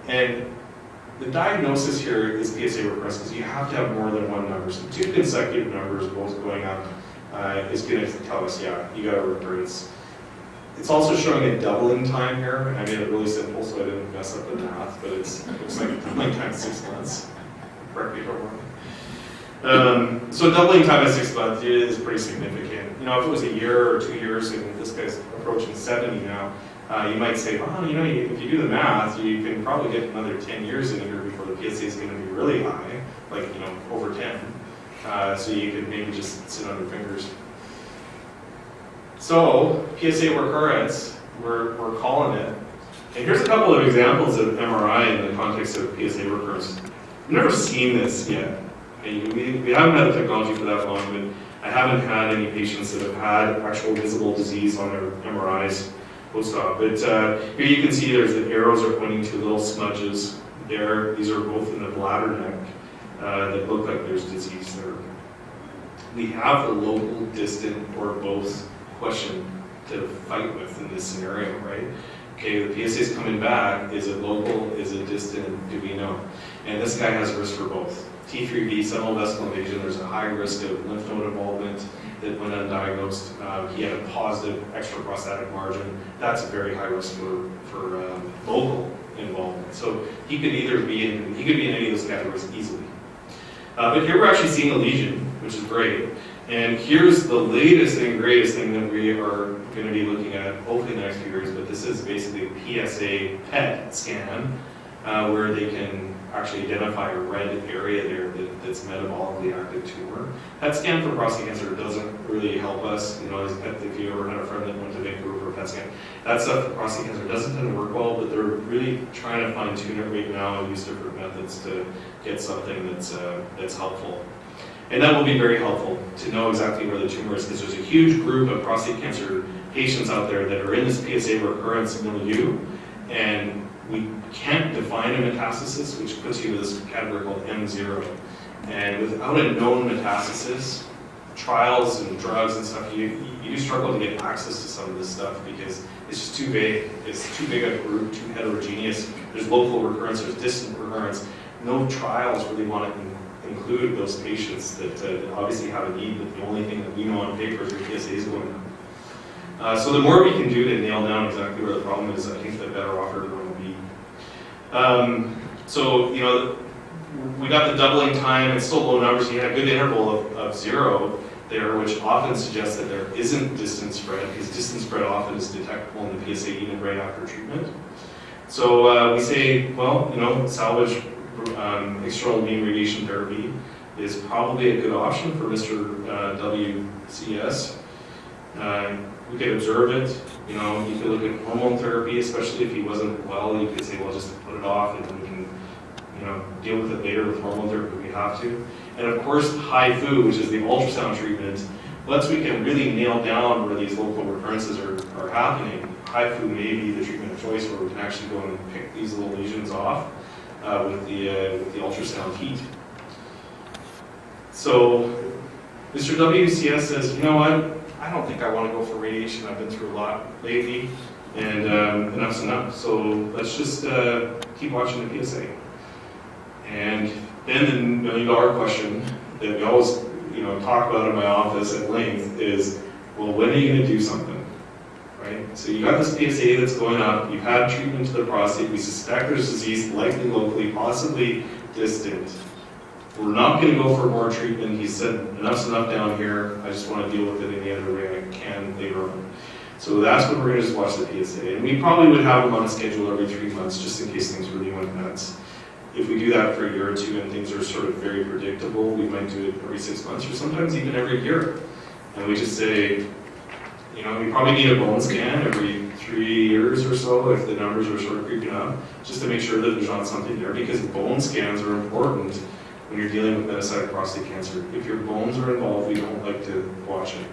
And the diagnosis here is PSA recurrence because you have to have more than one number. So 2 consecutive numbers, both going up, is going to tell us, yeah, you got a recurrence. It's also showing a doubling time here, and I made it really simple so I didn't mess up the math, but it looks like doubling time 6 months. Correct me if I'm wrong. So doubling time at 6 months is pretty significant. You know, if it was a year or 2 years, and this guy's approaching 70 now, you might say, well, you know, if you do the math, you can probably get another 10 years in here before the PSA is going to be really high, like, you know, over 10. So you could maybe just sit on your fingers. So, PSA recurrence, we're calling it. And here's a couple of examples of MRI in the context of PSA recurrence. I've never seen this yet. We haven't had the technology for that long, but I haven't had any patients that have had actual visible disease on their MRIs post-op. But here you can see the arrows are pointing to little smudges there. These are both in the bladder neck that look like there's disease there. We have the local, distant, or both question to fight with in this scenario, right? Okay, the PSA is coming back. Is it local? Is it distant? Do we know? And this guy has risk for both. T3B, seminal vesicle invasion, there's a high risk of lymph node involvement that went undiagnosed. He had a positive extraprostatic margin. That's a very high risk for local involvement. So he could either be in any of those categories easily. But here we're actually seeing a lesion, which is great. And here's the latest and greatest thing that we are going to be looking at, hopefully in the next few years, but this is basically a PSA PET scan, where they can actually identify a red area there that's metabolically active tumor. PET scan for prostate cancer doesn't really help us. You know, if you ever had a friend that went to Vancouver for a PET scan, that stuff for prostate cancer doesn't tend to work well, but they're really trying to fine tune it right now and use different methods to get something that's helpful. And that will be very helpful to know exactly where the tumor is, because there's a huge group of prostate cancer patients out there that are in this PSA recurrence milieu, and we can't define a metastasis, which puts you in this category called M0. And without a known metastasis, trials and drugs and stuff, you do struggle to get access to some of this stuff because it's just too big. It's too big a group, too heterogeneous. There's local recurrence, there's distant recurrence. No trials really want to include those patients that obviously have a need, but the only thing that we know on paper is their PSA is going up. So the more we can do to nail down exactly where the problem is, I think the better off everyone will be. So, you know, we got the doubling time, it's still low numbers. You had a good interval of 0 there, which often suggests that there isn't distance spread, because distance spread often is detectable in the PSA even right after treatment. So we say, well, you know, salvage external beam radiation therapy is probably a good option for Mr. WCS. We could observe it. You know, you could look at hormone therapy, especially if he wasn't well. You could say, well, just put it off, and we can, you know, deal with it later with hormone therapy if we have to. And of course, HIFU, which is the ultrasound treatment. Once we can really nail down where these local recurrences are happening, HIFU may be the treatment of choice, where we can actually go and pick these little lesions off with the ultrasound heat. So Mr. WCS says, you know what? I don't think I want to go for radiation. I've been through a lot lately, and enough's enough. So let's just keep watching the PSA. And then the million-dollar question that we always, you know, talk about in my office at length is, well, when are you going to do something, right? So you got this PSA that's going up. You've had treatment to the prostate. We suspect there's disease, likely locally, possibly distant. We're not going to go for more treatment. He said, enough's enough down here. I just want to deal with it any other way I can later on. So that's when we're going to just watch the PSA. And we probably would have him on a schedule every 3 months, just in case things really went nuts. If we do that for a year or two and things are sort of very predictable, we might do it every 6 months, or sometimes even every year. And we just say, you know, we probably need a bone scan every 3 years or so if the numbers are sort of creeping up, just to make sure that there's not something there, because bone scans are important when you're dealing with metastatic prostate cancer. If your bones are involved, we don't like to watch it.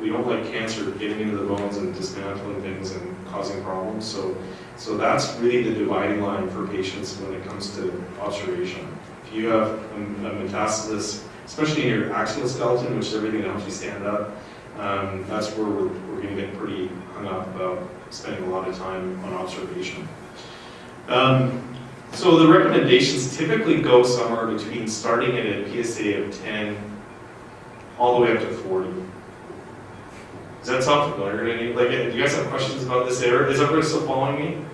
We don't like cancer getting into the bones and dismantling things and causing problems. So that's really the dividing line for patients when it comes to observation. If you have a metastasis, especially in your axial skeleton, which is everything that helps you stand up, that's where we're going to get pretty hung up about spending a lot of time on observation. So the recommendations typically go somewhere between starting at a PSA of 10 all the way up to 40. Does that sound familiar to any? Like, do you guys have questions about this area? Is everybody still following me?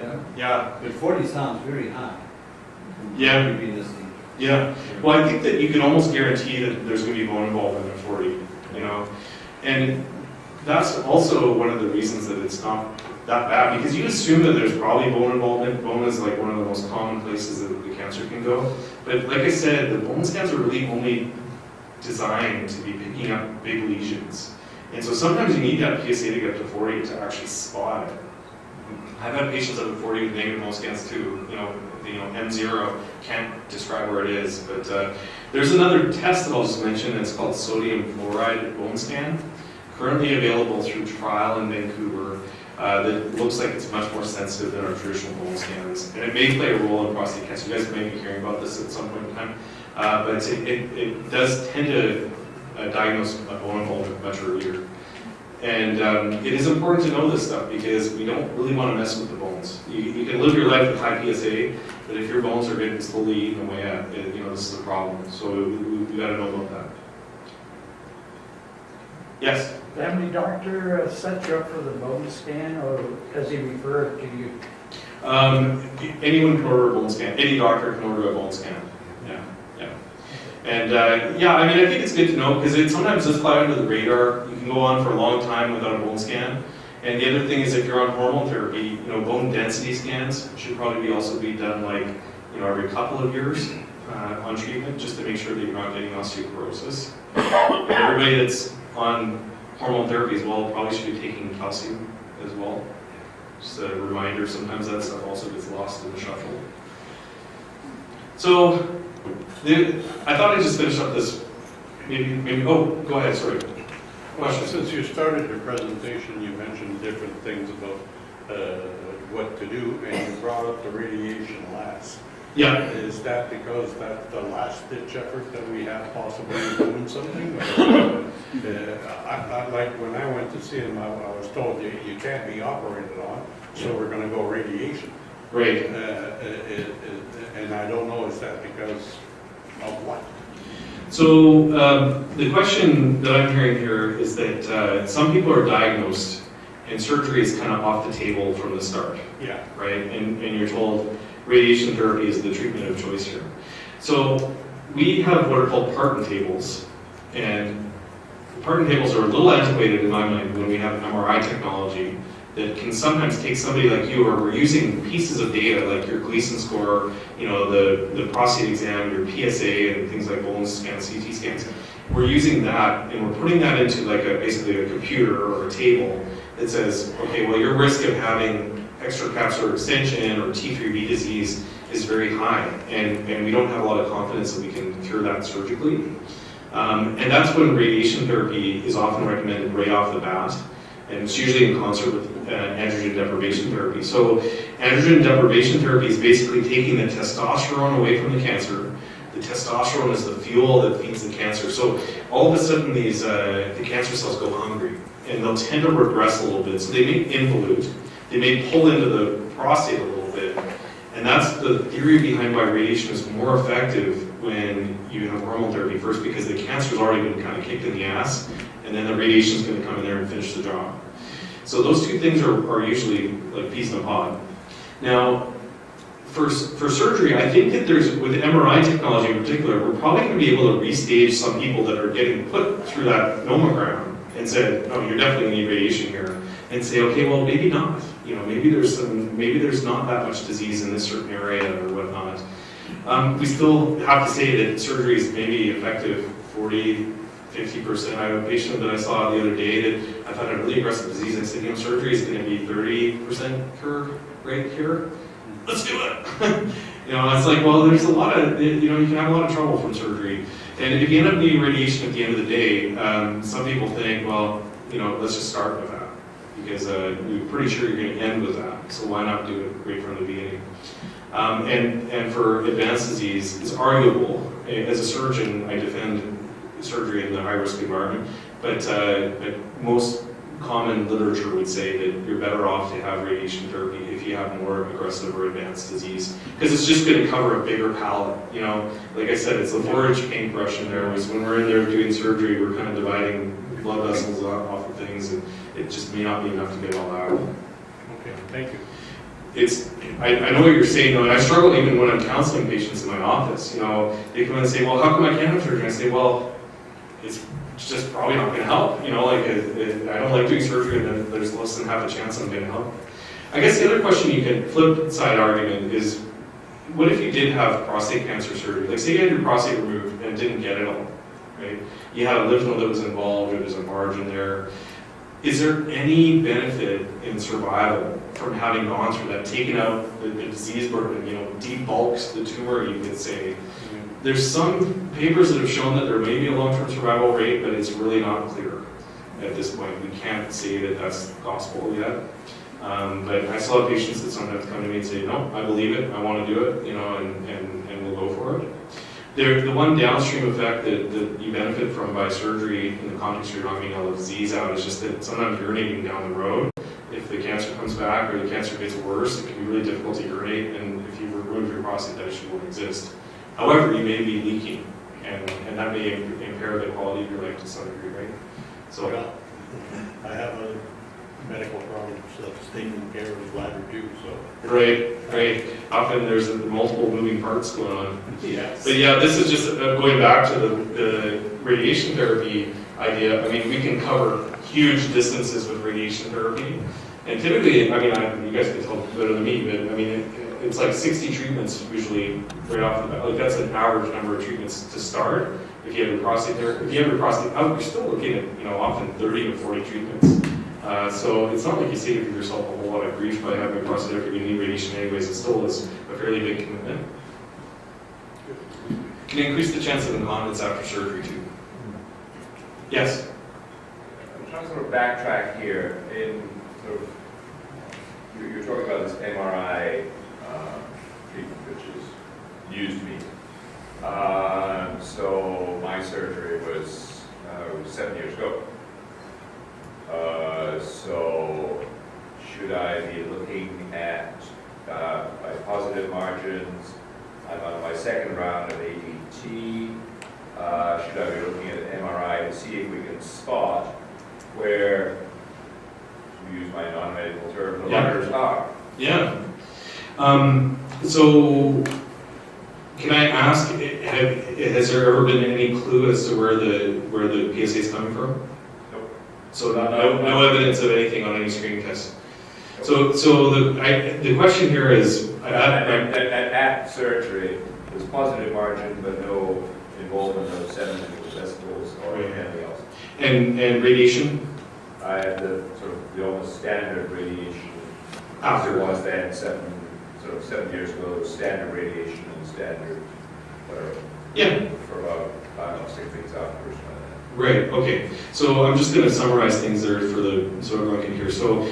Yeah. Yeah. But 40 sounds very high. Yeah. Maybe this thing. Yeah. Well, I think that you can almost guarantee that there's going to be bone involvement at 40, you know. And that's also one of the reasons that it's not that bad, because you assume that there's probably bone involvement. Bone is like one of the most common places that the cancer can go. But like I said, the bone scans are really only designed to be picking up big lesions. And so sometimes you need that PSA to get up to 40 to actually spot it. I've had patients up at 40 with negative bone scans too. You know, M0 can't describe where it is. But there's another test that I'll just mention, and it's called sodium fluoride bone scan, currently available through trial in Vancouver. That looks like it's much more sensitive than our traditional bone scans. And it may play a role in prostate cancer. You guys may be hearing about this at some point in time. But it does tend to diagnose bone involvement much earlier. And it is important to know this stuff, because we don't really want to mess with the bones. You can live your life with high PSA, but if your bones are getting slowly eaten away at, this is a problem. So we got to know about that. Yes? Family doctor set you up for the bone scan, or does he refer it to you? Anyone can order a bone scan. Any doctor can order a bone scan. Yeah. And I mean, I think it's good to know, because it sometimes does fly under the radar. You can go on for a long time without a bone scan, And the other thing is if you're on hormone therapy, bone density scans should probably also be done like, every couple of years on treatment, just to make sure that you're not getting osteoporosis. And everybody that's on hormone therapy as well probably should be taking calcium as well. Just a reminder, sometimes that stuff also gets lost in the shuffle. So, I thought I'd just finish up this, maybe, oh, go ahead, sorry. Well, since you started your presentation, you mentioned different things about what to do, and you brought up the radiation last. Yeah. Is that because that's the last ditch effort that we have possibly doing something? Like when I went to see him, I was told you can't be operated on, so we're going to go radiation. Right. And I don't know, is that because of what? So the question that I'm hearing here is that some people are diagnosed and surgery is kind of off the table from the start. Yeah. Right? And you're told radiation therapy is the treatment of choice here. So we have what are called Parton tables. And Parton tables are a little antiquated in my mind when we have MRI technology that can sometimes take somebody like you, or we're using pieces of data like your Gleason score, the prostate exam, your PSA, and things like bone scans, CT scans. We're using that and we're putting that into like basically a computer or a table that says, okay, well, your risk of having extracapsular extension or T3B disease is very high, and we don't have a lot of confidence that we can cure that surgically. And that's when radiation therapy is often recommended right off the bat. And it's usually in concert with androgen deprivation therapy. So androgen deprivation therapy is basically taking the testosterone away from the cancer. The testosterone is the fuel that feeds the cancer. So all of a sudden the cancer cells go hungry and they'll tend to regress a little bit. So they may involute, they may pull into the prostate a little bit. And that's the theory behind why radiation is more effective when you have hormone therapy first, because the cancer's already been kind of kicked in the ass, and then the radiation is going to come in there and finish the job. So those two things are usually like peas in a pod. Now, for surgery, I think that with MRI technology in particular, we're probably going to be able to restage some people that are getting put through that nomogram and said, no, you're definitely going to need radiation here, and say, okay, well, maybe not. Maybe there's not that much disease in this certain area or whatnot. We still have to say that surgery is maybe effective 40, 50%. I have a patient that I saw the other day that I thought had really aggressive disease. I said, surgery is going to be 30% cure rate here. Let's do it. It's like, well, there's a lot of, you can have a lot of trouble from surgery. And if you end up needing radiation at the end of the day, some people think, well, let's just start with that, because you're pretty sure you're going to end with that. So why not do it right from the beginning? And for advanced disease, it's arguable. As a surgeon, I defend surgery in the high-risk environment, but most common literature would say that you're better off to have radiation therapy if you have more aggressive or advanced disease, because it's just going to cover a bigger palette. Like I said, it's a 4-inch paintbrush in there. When we're in there doing surgery, we're kind of dividing blood vessels off of things, and it just may not be enough to get all out. Okay, thank you. I know what you're saying, though, and I struggle even when I'm counseling patients in my office. They come in and say, well, how come I can't have surgery? And I say, well, it's just probably not going to help. I don't like doing surgery, and then there's less than half a chance I'm going to help. I guess the other question you can flip side argument is, what if you did have prostate cancer surgery? Like, say you had your prostate removed and didn't get it all, right? You had a lymph node that was involved, or there's a margin there. Is there any benefit in survival from having gone through that, taking out the disease burden, debulks the tumor, you could say? There's some papers that have shown that there may be a long-term survival rate, but it's really not clear at this point. We can't say that that's gospel yet. But I still have patients that sometimes come to me and say, no, I believe it, I want to do it, and we'll go for it. The one downstream effect that you benefit from by surgery in the context of knocking all the disease out is just that sometimes urinating down the road, if the cancer comes back or the cancer gets worse, it can be really difficult to urinate, and if you remove your prostate, that issue won't exist. However, you may be leaking, and that may impair the quality of your life to some degree, right? So, Well, I have other medical problems that's taking care of bladder too, so. Right. Often there's multiple moving parts going on. Yes. But yeah, this is just going back to the radiation therapy idea. I mean, we can cover huge distances with radiation therapy. And typically, I mean, you guys can tell better than me, but I mean, it's like 60 treatments usually right off the bat. Like that's an average number of treatments to start. If you have your prostate therapy, if you have your prostate out, you're still looking at, you know, often 30 to 40 treatments. So it's not like you save yourself a whole lot of grief by having prostate therapy. You need radiation anyways. It still is a fairly big commitment. Can increase the chance of incontinence after surgery too. Yes. I'm trying to sort of backtrack here in sort of, you're talking about this MRI treatment, which is used to me. So my surgery was 7 years ago. So should I be looking at my positive margins? I'm on my second round of ADT. Should I be looking at an MRI to see if we can spot where, to use my non-medical term, the letters are? Yeah. So can I ask, has there ever been any clue as to where the PSA is coming from? Nope. So no evidence of anything on any screening test. So the question here is, at surgery, there's positive margin, but no involvement of semen or testicles or anything else. and radiation I had the sort of the almost standard radiation. after. There was then 7 years ago, there was standard radiation and standard whatever. Yeah. For about, I don't know, 6 weeks afterwards. Right. Okay. So I'm just going to summarize things there so everyone can hear. So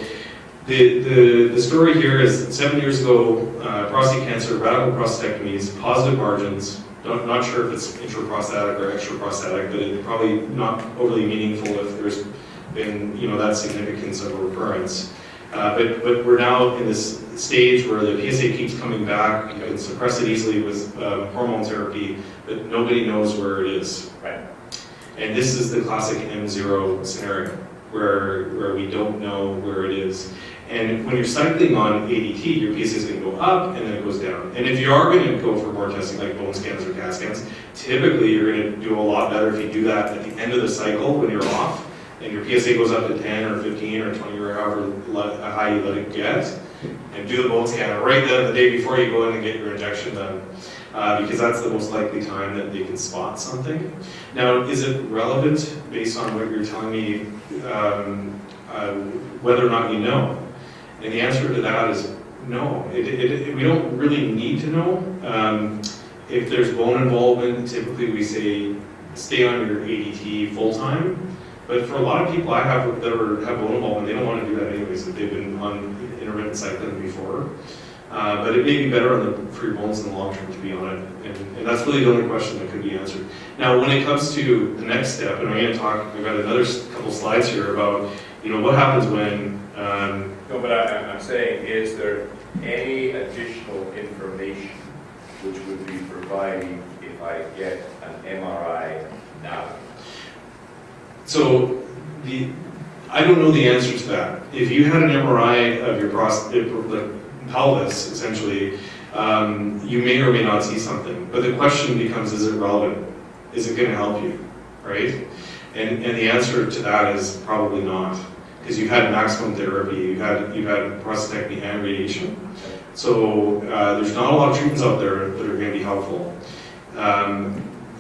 the story here is 7 years ago, prostate cancer, radical prostatectomies, positive margins. Not sure if it's intraprostatic or extraprostatic, but it's probably not overly meaningful if there's been, you know, that significance of a recurrence. But we're now in this stage where the PSA keeps coming back. You can suppress it easily with hormone therapy, but nobody knows where it is. Right. And this is the classic M0 scenario where we don't know where it is. And when you're cycling on ADT, your PSA is going to go up and then it goes down. And if you are going to go for more testing like bone scans or CAT scans, typically you're going to do a lot better if you do that at the end of the cycle when you're off and your PSA goes up to 10 or 15 or 20 or however high you let it get, and do the bone scan right then the day before you go in and get your injection done. Because that's the most likely time that they can spot something. Now, is it relevant based on what you're telling me, whether or not you know? And the answer to that is no. We don't really need to know. If there's bone involvement, typically we say stay on your ADT full time. But for a lot of people I have that have bone involvement, they don't want to do that anyways if they've been on intermittent cycling before. But it may be better for your bones in the long term to be on it, and that's really the only question that could be answered. Now, when it comes to the next step, and I'm going to talk, I've got another couple slides here about, you know, what happens when. No, but I'm saying, is there any additional information which would be provided if I get an MRI now? So I don't know the answer to that. If you had an MRI of your prostate, pelvis, essentially, you may or may not see something. But the question becomes, is it relevant? Is it going to help you, right? And the answer to that is probably not, because you've had maximum therapy, you've had prostatectomy and radiation. So there's not a lot of treatments out there that are going to be helpful.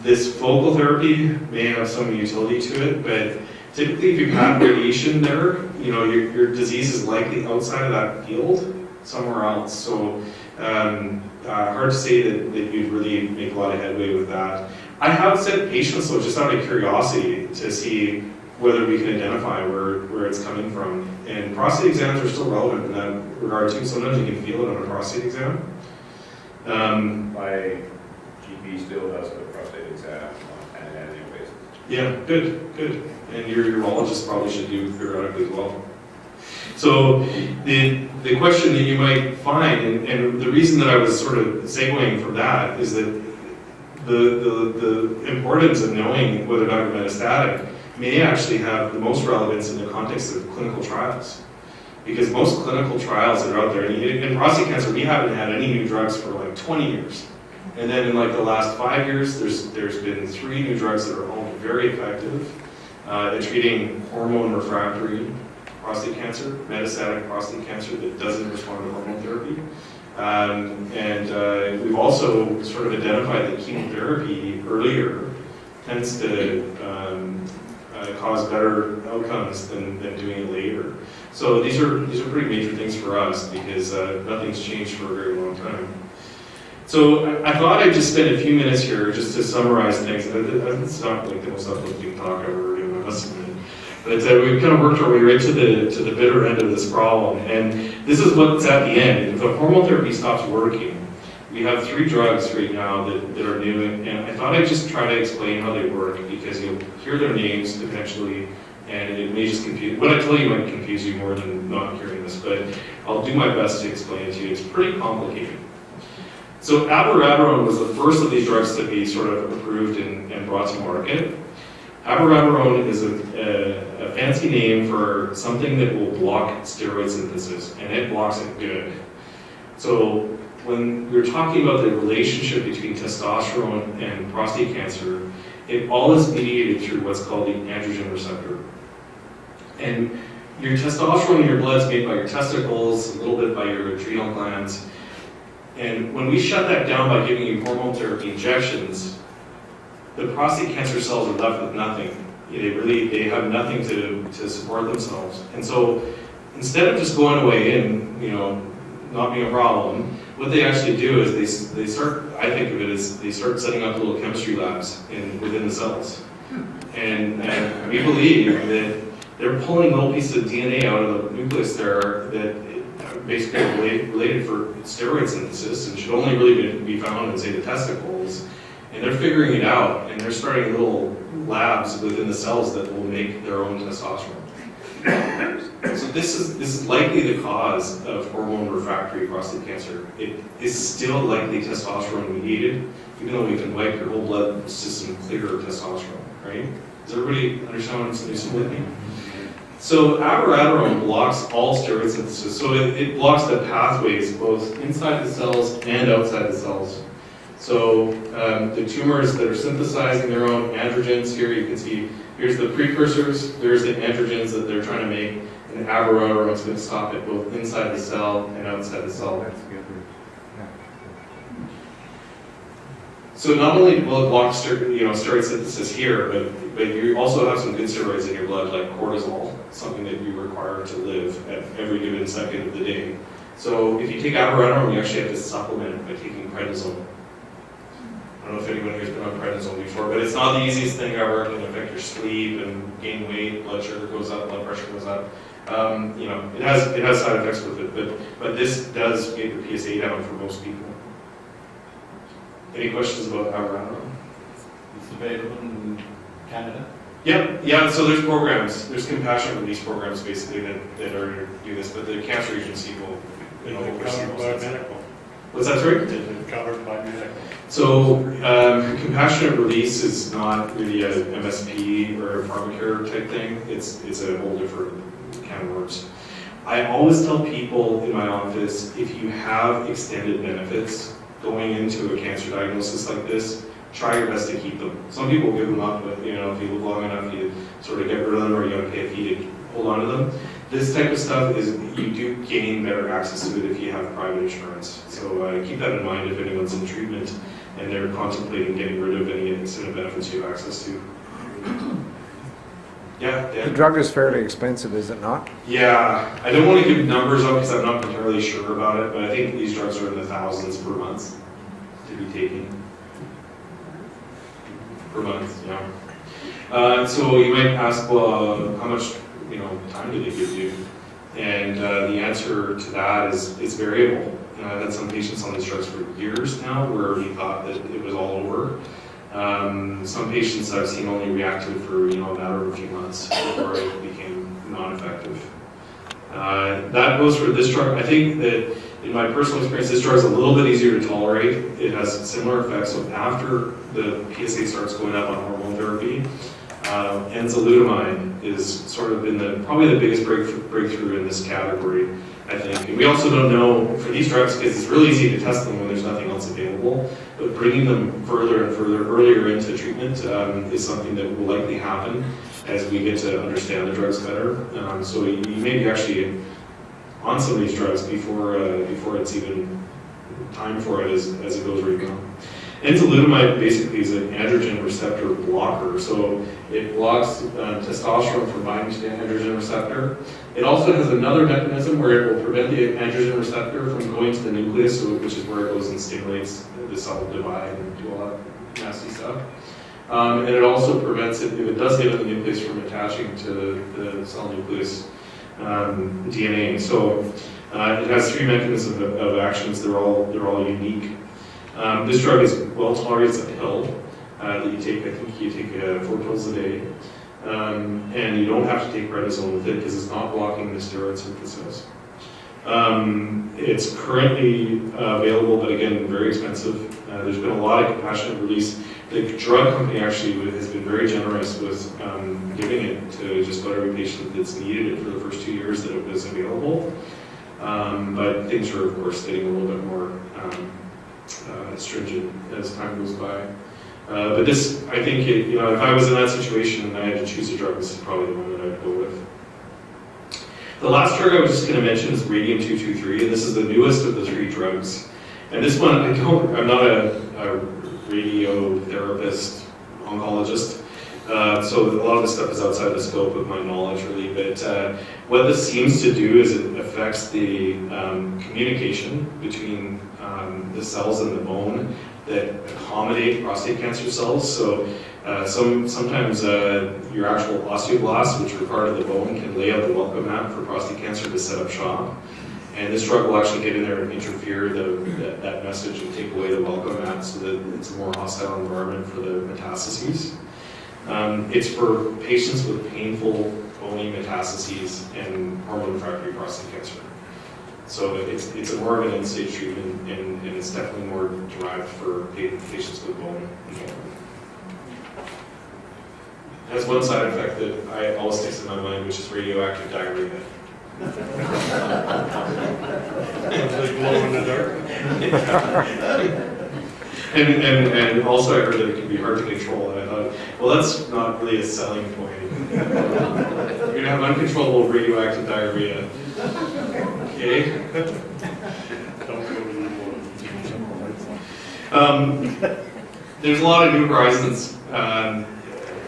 This focal therapy may have some utility to it, but typically if you've had radiation there, you know, your disease is likely outside of that field, somewhere else. So hard to say that you'd really make a lot of headway with that. I have sent patients, though, just out of curiosity to see whether we can identify where it's coming from. And prostate exams are still relevant in that regard too. Sometimes you can feel it on a prostate exam. My GP still does the prostate exam on an annual basis. Yeah, good. And your urologist probably should do periodically as well. So the question that you might find, and the reason that I was sort of segueing from that is that the importance of knowing whether or not you're metastatic may actually have the most relevance in the context of clinical trials. Because most clinical trials that are out there, and in prostate cancer, we haven't had any new drugs for like 20 years. And then in like the last 5 years, there's been 3 new drugs that are all very effective. They're treating hormone refractory prostate cancer, metastatic prostate cancer that doesn't respond to hormone therapy. We've also sort of identified that chemotherapy earlier tends to cause better outcomes than doing it later. So these are pretty major things for us because nothing's changed for a very long time. So I thought I'd just spend a few minutes here just to summarize things. It's not like the most uplifting talk I've ever given, I must admit. But we've kind of worked our way right to the bitter end of this problem. And this is what's at the end. If a hormone therapy stops working, we have 3 drugs right now that are new. And I thought I'd just try to explain how they work because you'll hear their names potentially and it may just confuse, what I tell you might confuse you more than not hearing this, but I'll do my best to explain it to you. It's pretty complicated. So abiraterone was the first of these drugs to be sort of approved and brought to market. Abiraterone is a fancy name for something that will block steroid synthesis, and it blocks it good. So when we're talking about the relationship between testosterone and prostate cancer, it all is mediated through what's called the androgen receptor. And your testosterone in your blood is made by your testicles, a little bit by your adrenal glands. And when we shut that down by giving you hormone therapy injections, the prostate cancer cells are left with nothing. They have nothing to support themselves. And so instead of just going away and not being a problem, what they actually do is they start, I think of it as they start setting up little chemistry labs within the cells. And we believe that they're pulling little pieces of DNA out of the nucleus there that basically are related for steroid synthesis and should only really be found in, say, the testicles. And they're figuring it out, and they're starting little labs within the cells that will make their own testosterone. So this is likely the cause of hormone refractory prostate cancer. It is still likely testosterone mediated, even though we can wipe your whole blood system clear of testosterone, right? Does everybody understand what I'm saying with me? So abiraterone blocks all steroid synthesis. So it blocks the pathways both inside the cells and outside the cells. So the tumors that are synthesizing their own androgens, here you can see, here's the precursors, there's the androgens that they're trying to make, and abiraterone is going to stop it both inside the cell and outside the cell. So not only will it block steroid synthesis here, but you also have some good steroids in your blood, like cortisol, something that you require to live at every given second of the day. So if you take abiraterone, you actually have to supplement it by taking prednisone. I don't know if anyone here has been on prednisone before, but it's not the easiest thing ever. It can affect your sleep and gain weight, blood sugar goes up, blood pressure goes up. It has side effects with it, but this does get the PSA down for most people. Any questions about abiraterone? It's available in Canada? Yeah, so there's programs, there's compassionate release programs basically that are do this, but the cancer agency will, oversee Covered most by of this. medical. What's that, sorry? It's covered by medical. So compassionate release is not really a MSP or a pharmacare type thing. It's a whole different can of worms. I always tell people in my office, if you have extended benefits going into a cancer diagnosis like this, try your best to keep them. Some people give them up, but if you live long enough, you sort of get rid of them, or you got to pay a fee to hold on to them. This type of stuff is, you do gain better access to it if you have private insurance. So keep that in mind if anyone's in treatment and they're contemplating getting rid of any incident benefits you have access to. Yeah, The Dan? drug is fairly expensive, is it not? Yeah, I don't want to give numbers up because I'm not entirely sure about it, but I think these drugs are in the thousands per month to be taken. Per month, yeah. So you might ask, well, how much time do they give you? And the answer to that is variable. I've had some patients on these drugs for years now where we thought that it was all over. Some patients I've seen only reacted for a matter of a few months before it became non-effective. That goes for this drug. I think that in my personal experience, this drug is a little bit easier to tolerate. It has similar effects. So after the PSA starts going up on hormone therapy, Enzalutamide is sort of been probably the biggest breakthrough in this category, I think. And we also don't know for these drugs, because it's really easy to test them when there's nothing else available, but bringing them further and further earlier into treatment is something that will likely happen as we get to understand the drugs better. So you may be actually on some of these drugs before it's even time for it as it goes right now. Enzalutamide basically is an androgen receptor blocker, so it blocks testosterone from binding to the androgen receptor. It also has another mechanism where it will prevent the androgen receptor from going to the nucleus, which is where it goes and stimulates the cell divide and do all that nasty stuff. And it also prevents it, if it does get in the nucleus, from attaching to the cell nucleus DNA. So it has three mechanisms of actions. They're all unique. This drug is well tolerated. It's a pill that you take. I think you take 4 pills a day, and you don't have to take prednisone with it because it's not blocking the steroid synthesis. It's currently available, but again, very expensive. There's been a lot of compassionate release. The drug company actually has been very generous with giving it to just about every patient that's needed it for the first 2 years that it was available. But things are, of course, getting a little bit more stringent as time goes by. But this, I think, if I was in that situation and I had to choose a drug, this is probably the one that I'd go with. The last drug I was just going to mention is Radium-223, and this is the newest of the 3 drugs. And this one, I'm not a radiotherapist, oncologist, so a lot of this stuff is outside the scope of my knowledge, really. But what this seems to do is it affects the communication between the cells in the bone that accommodate prostate cancer cells. So sometimes your actual osteoblasts, which are part of the bone, can lay out the welcome mat for prostate cancer to set up shop. And this drug will actually get in there and interfere that message and take away the welcome mat so that it's a more hostile environment for the metastases. It's for patients with painful bony metastases and hormone-refractory prostate cancer. So it's a more of an end-stage treatment, and it's definitely more derived for patients with bone involvement. It has one side effect that always sticks in my mind, which is radioactive diarrhea. It's like glow in the dark. And also I heard that it can be hard to control, and I thought, well, that's not really a selling point. You're going to have uncontrollable radioactive diarrhea. Okay? Don't go to the water. There's a lot of new horizons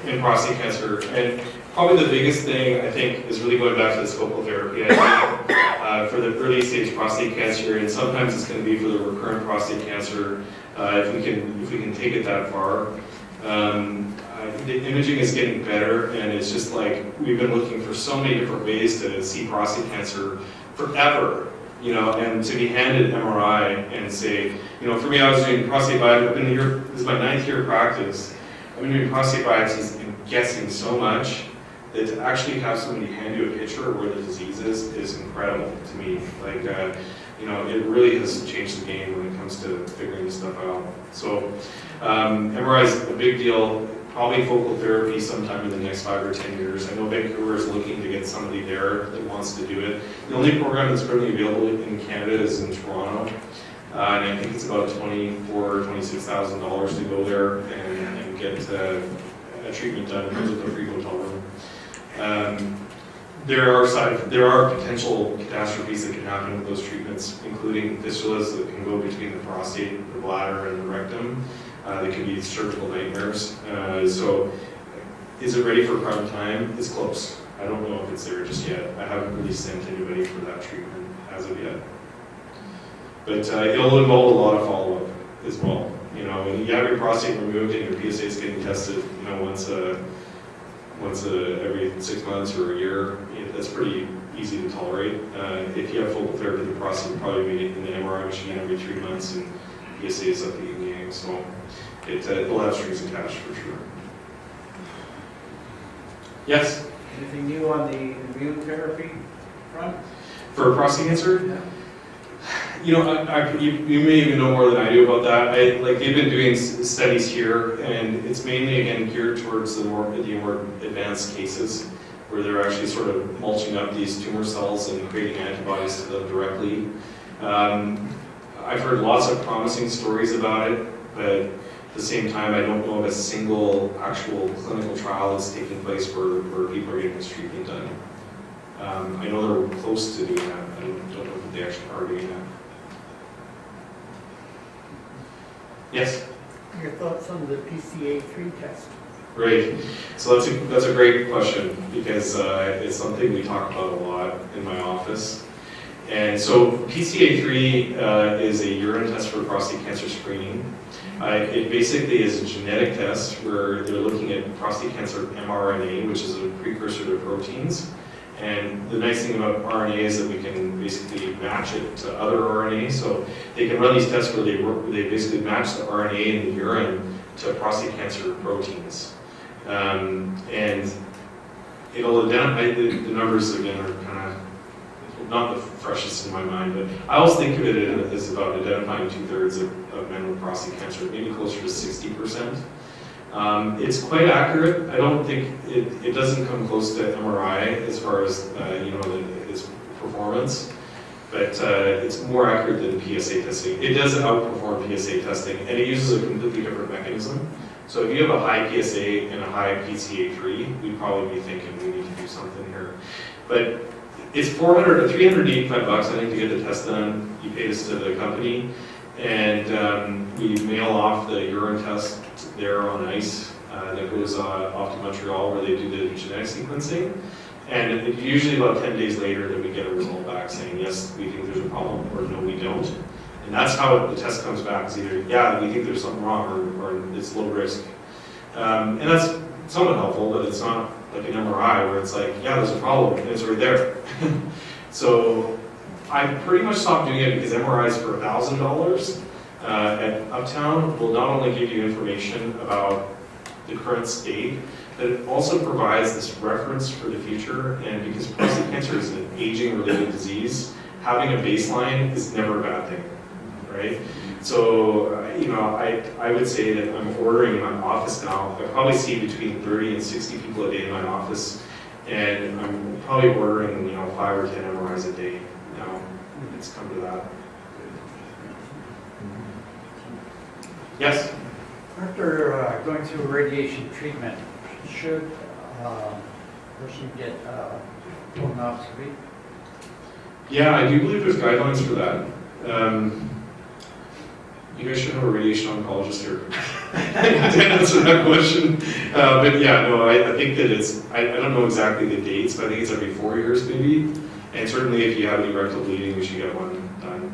in prostate cancer, and probably the biggest thing, I think, is really going back to the scopal therapy. I think, for the early stage prostate cancer, and sometimes it's going to be for the recurrent prostate cancer, if we can take it that far. The imaging is getting better, and it's just like we've been looking for so many different ways to see prostate cancer forever, and to be handed an MRI and say, for me, I was doing prostate biopsy. I've been here, this is my 9th year of practice. I've been doing prostate biopsies and guessing so much that to actually have somebody hand you a picture of where the disease is incredible to me. Like, it really has changed the game when it comes to figuring this stuff out. So, MRI is a big deal. Probably focal therapy sometime in the next 5 or 10 years. I know Vancouver is looking to get somebody there that wants to do it. The only program that's currently available in Canada is in Toronto. And I think it's about $24,000 or $26,000 to go there and get a treatment done. It comes with a free hotel room. There are potential catastrophes that can happen with those treatments, including fistulas that can go between the prostate, the bladder, and the rectum. They can be surgical nightmares. So, is it ready for prime time? It's close. I don't know if it's there just yet. I haven't really sent anybody for that treatment as of yet. But it'll involve a lot of follow-up as well. When you have your prostate removed and your PSA is getting tested, once every 6 months or a year, that's pretty easy to tolerate. If you have focal therapy, the prostate will probably be in the MRI machine every 3 months, and PSA is up the game, so it'll have strings attached for sure. Yes? Anything new on the immune therapy front? For prostate cancer? You know, you may even know more than I do about that. They've been doing studies here, and it's mainly, again, geared towards the more advanced cases, where they're actually sort of mulching up these tumor cells and creating antibodies to them directly. I've heard lots of promising stories about it, but at the same time, I don't know of a single actual clinical trial that's taking place where people are getting this treatment done. I know they're close to doing that. I don't know if they actually are doing that. Yes? Your thoughts on the PCA3 test? Right. So that's a great question, because it's something we talk about a lot in my office. And so PCA3 is a urine test for prostate cancer screening. It basically is a genetic test where they're looking at prostate cancer mRNA, which is a precursor to proteins. And the nice thing about RNA is that we can basically match it to other RNA. So they can run these tests where they basically match the RNA in the urine to prostate cancer proteins. And it'll identify, the numbers again are kind of not the freshest in my mind, but I always think of it as about identifying 2/3 of men with prostate cancer, maybe closer to 60%. It's quite accurate. I don't think it doesn't come close to MRI as far as its performance, but it's more accurate than PSA testing. It does outperform PSA testing, and it uses a completely different mechanism. So if you have a high PSA and a high PCA3, we'd probably be thinking we need to do something here. But it's $400 to $385, I think, to get the test done. You pay this to the company, and we mail off the urine test there on ice that goes off to Montreal, where they do the genetic sequencing. And it's usually about 10 days later that we get a result back saying, yes, we think there's a problem, or no, we don't. And that's how the test comes back. It's either, yeah, we think there's something wrong, or it's low risk. And that's somewhat helpful, but it's not like an MRI where it's like, yeah, there's a problem, and it's right there. So I pretty much stopped doing it because MRIs for $1,000 at Uptown will not only give you information about the current state, but it also provides this reference for the future. And because prostate cancer is an aging-related disease, having a baseline is never a bad thing, right? So, I would say that I'm ordering in my office now. I probably see between 30 and 60 people a day in my office, and I'm probably ordering, 5 or 10 MRIs a day now. It's come to that. Yes? After going through radiation treatment, should a person get colonoscopy? Yeah, I do believe there's guidelines for that. You guys should have a radiation oncologist here to answer that question. But yeah, no, I think that I don't know exactly the dates, but I think it's every 4 years maybe. And certainly if you have any rectal bleeding, we should get one done.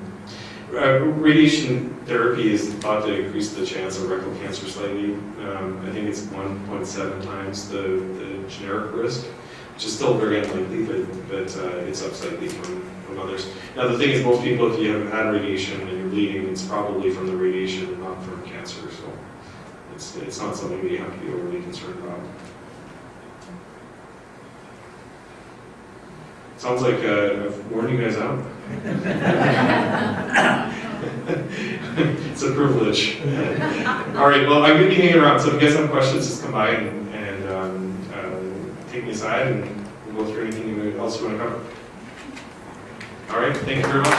Radiation therapy is thought to increase the chance of rectal cancer slightly. I think it's 1.7 times the generic risk, which is still very unlikely, but it's up slightly from others. Now the thing is, most people, if you have had radiation and you're bleeding, it's probably from the radiation and not from cancer, so it's not something we have to be overly concerned about. Sounds like I've worn you guys out. It's a privilege. All right, well, I'm going to be hanging around, so if you guys have questions, just come by and take me aside, and we'll go through anything else you want to cover. All right, thank you very much.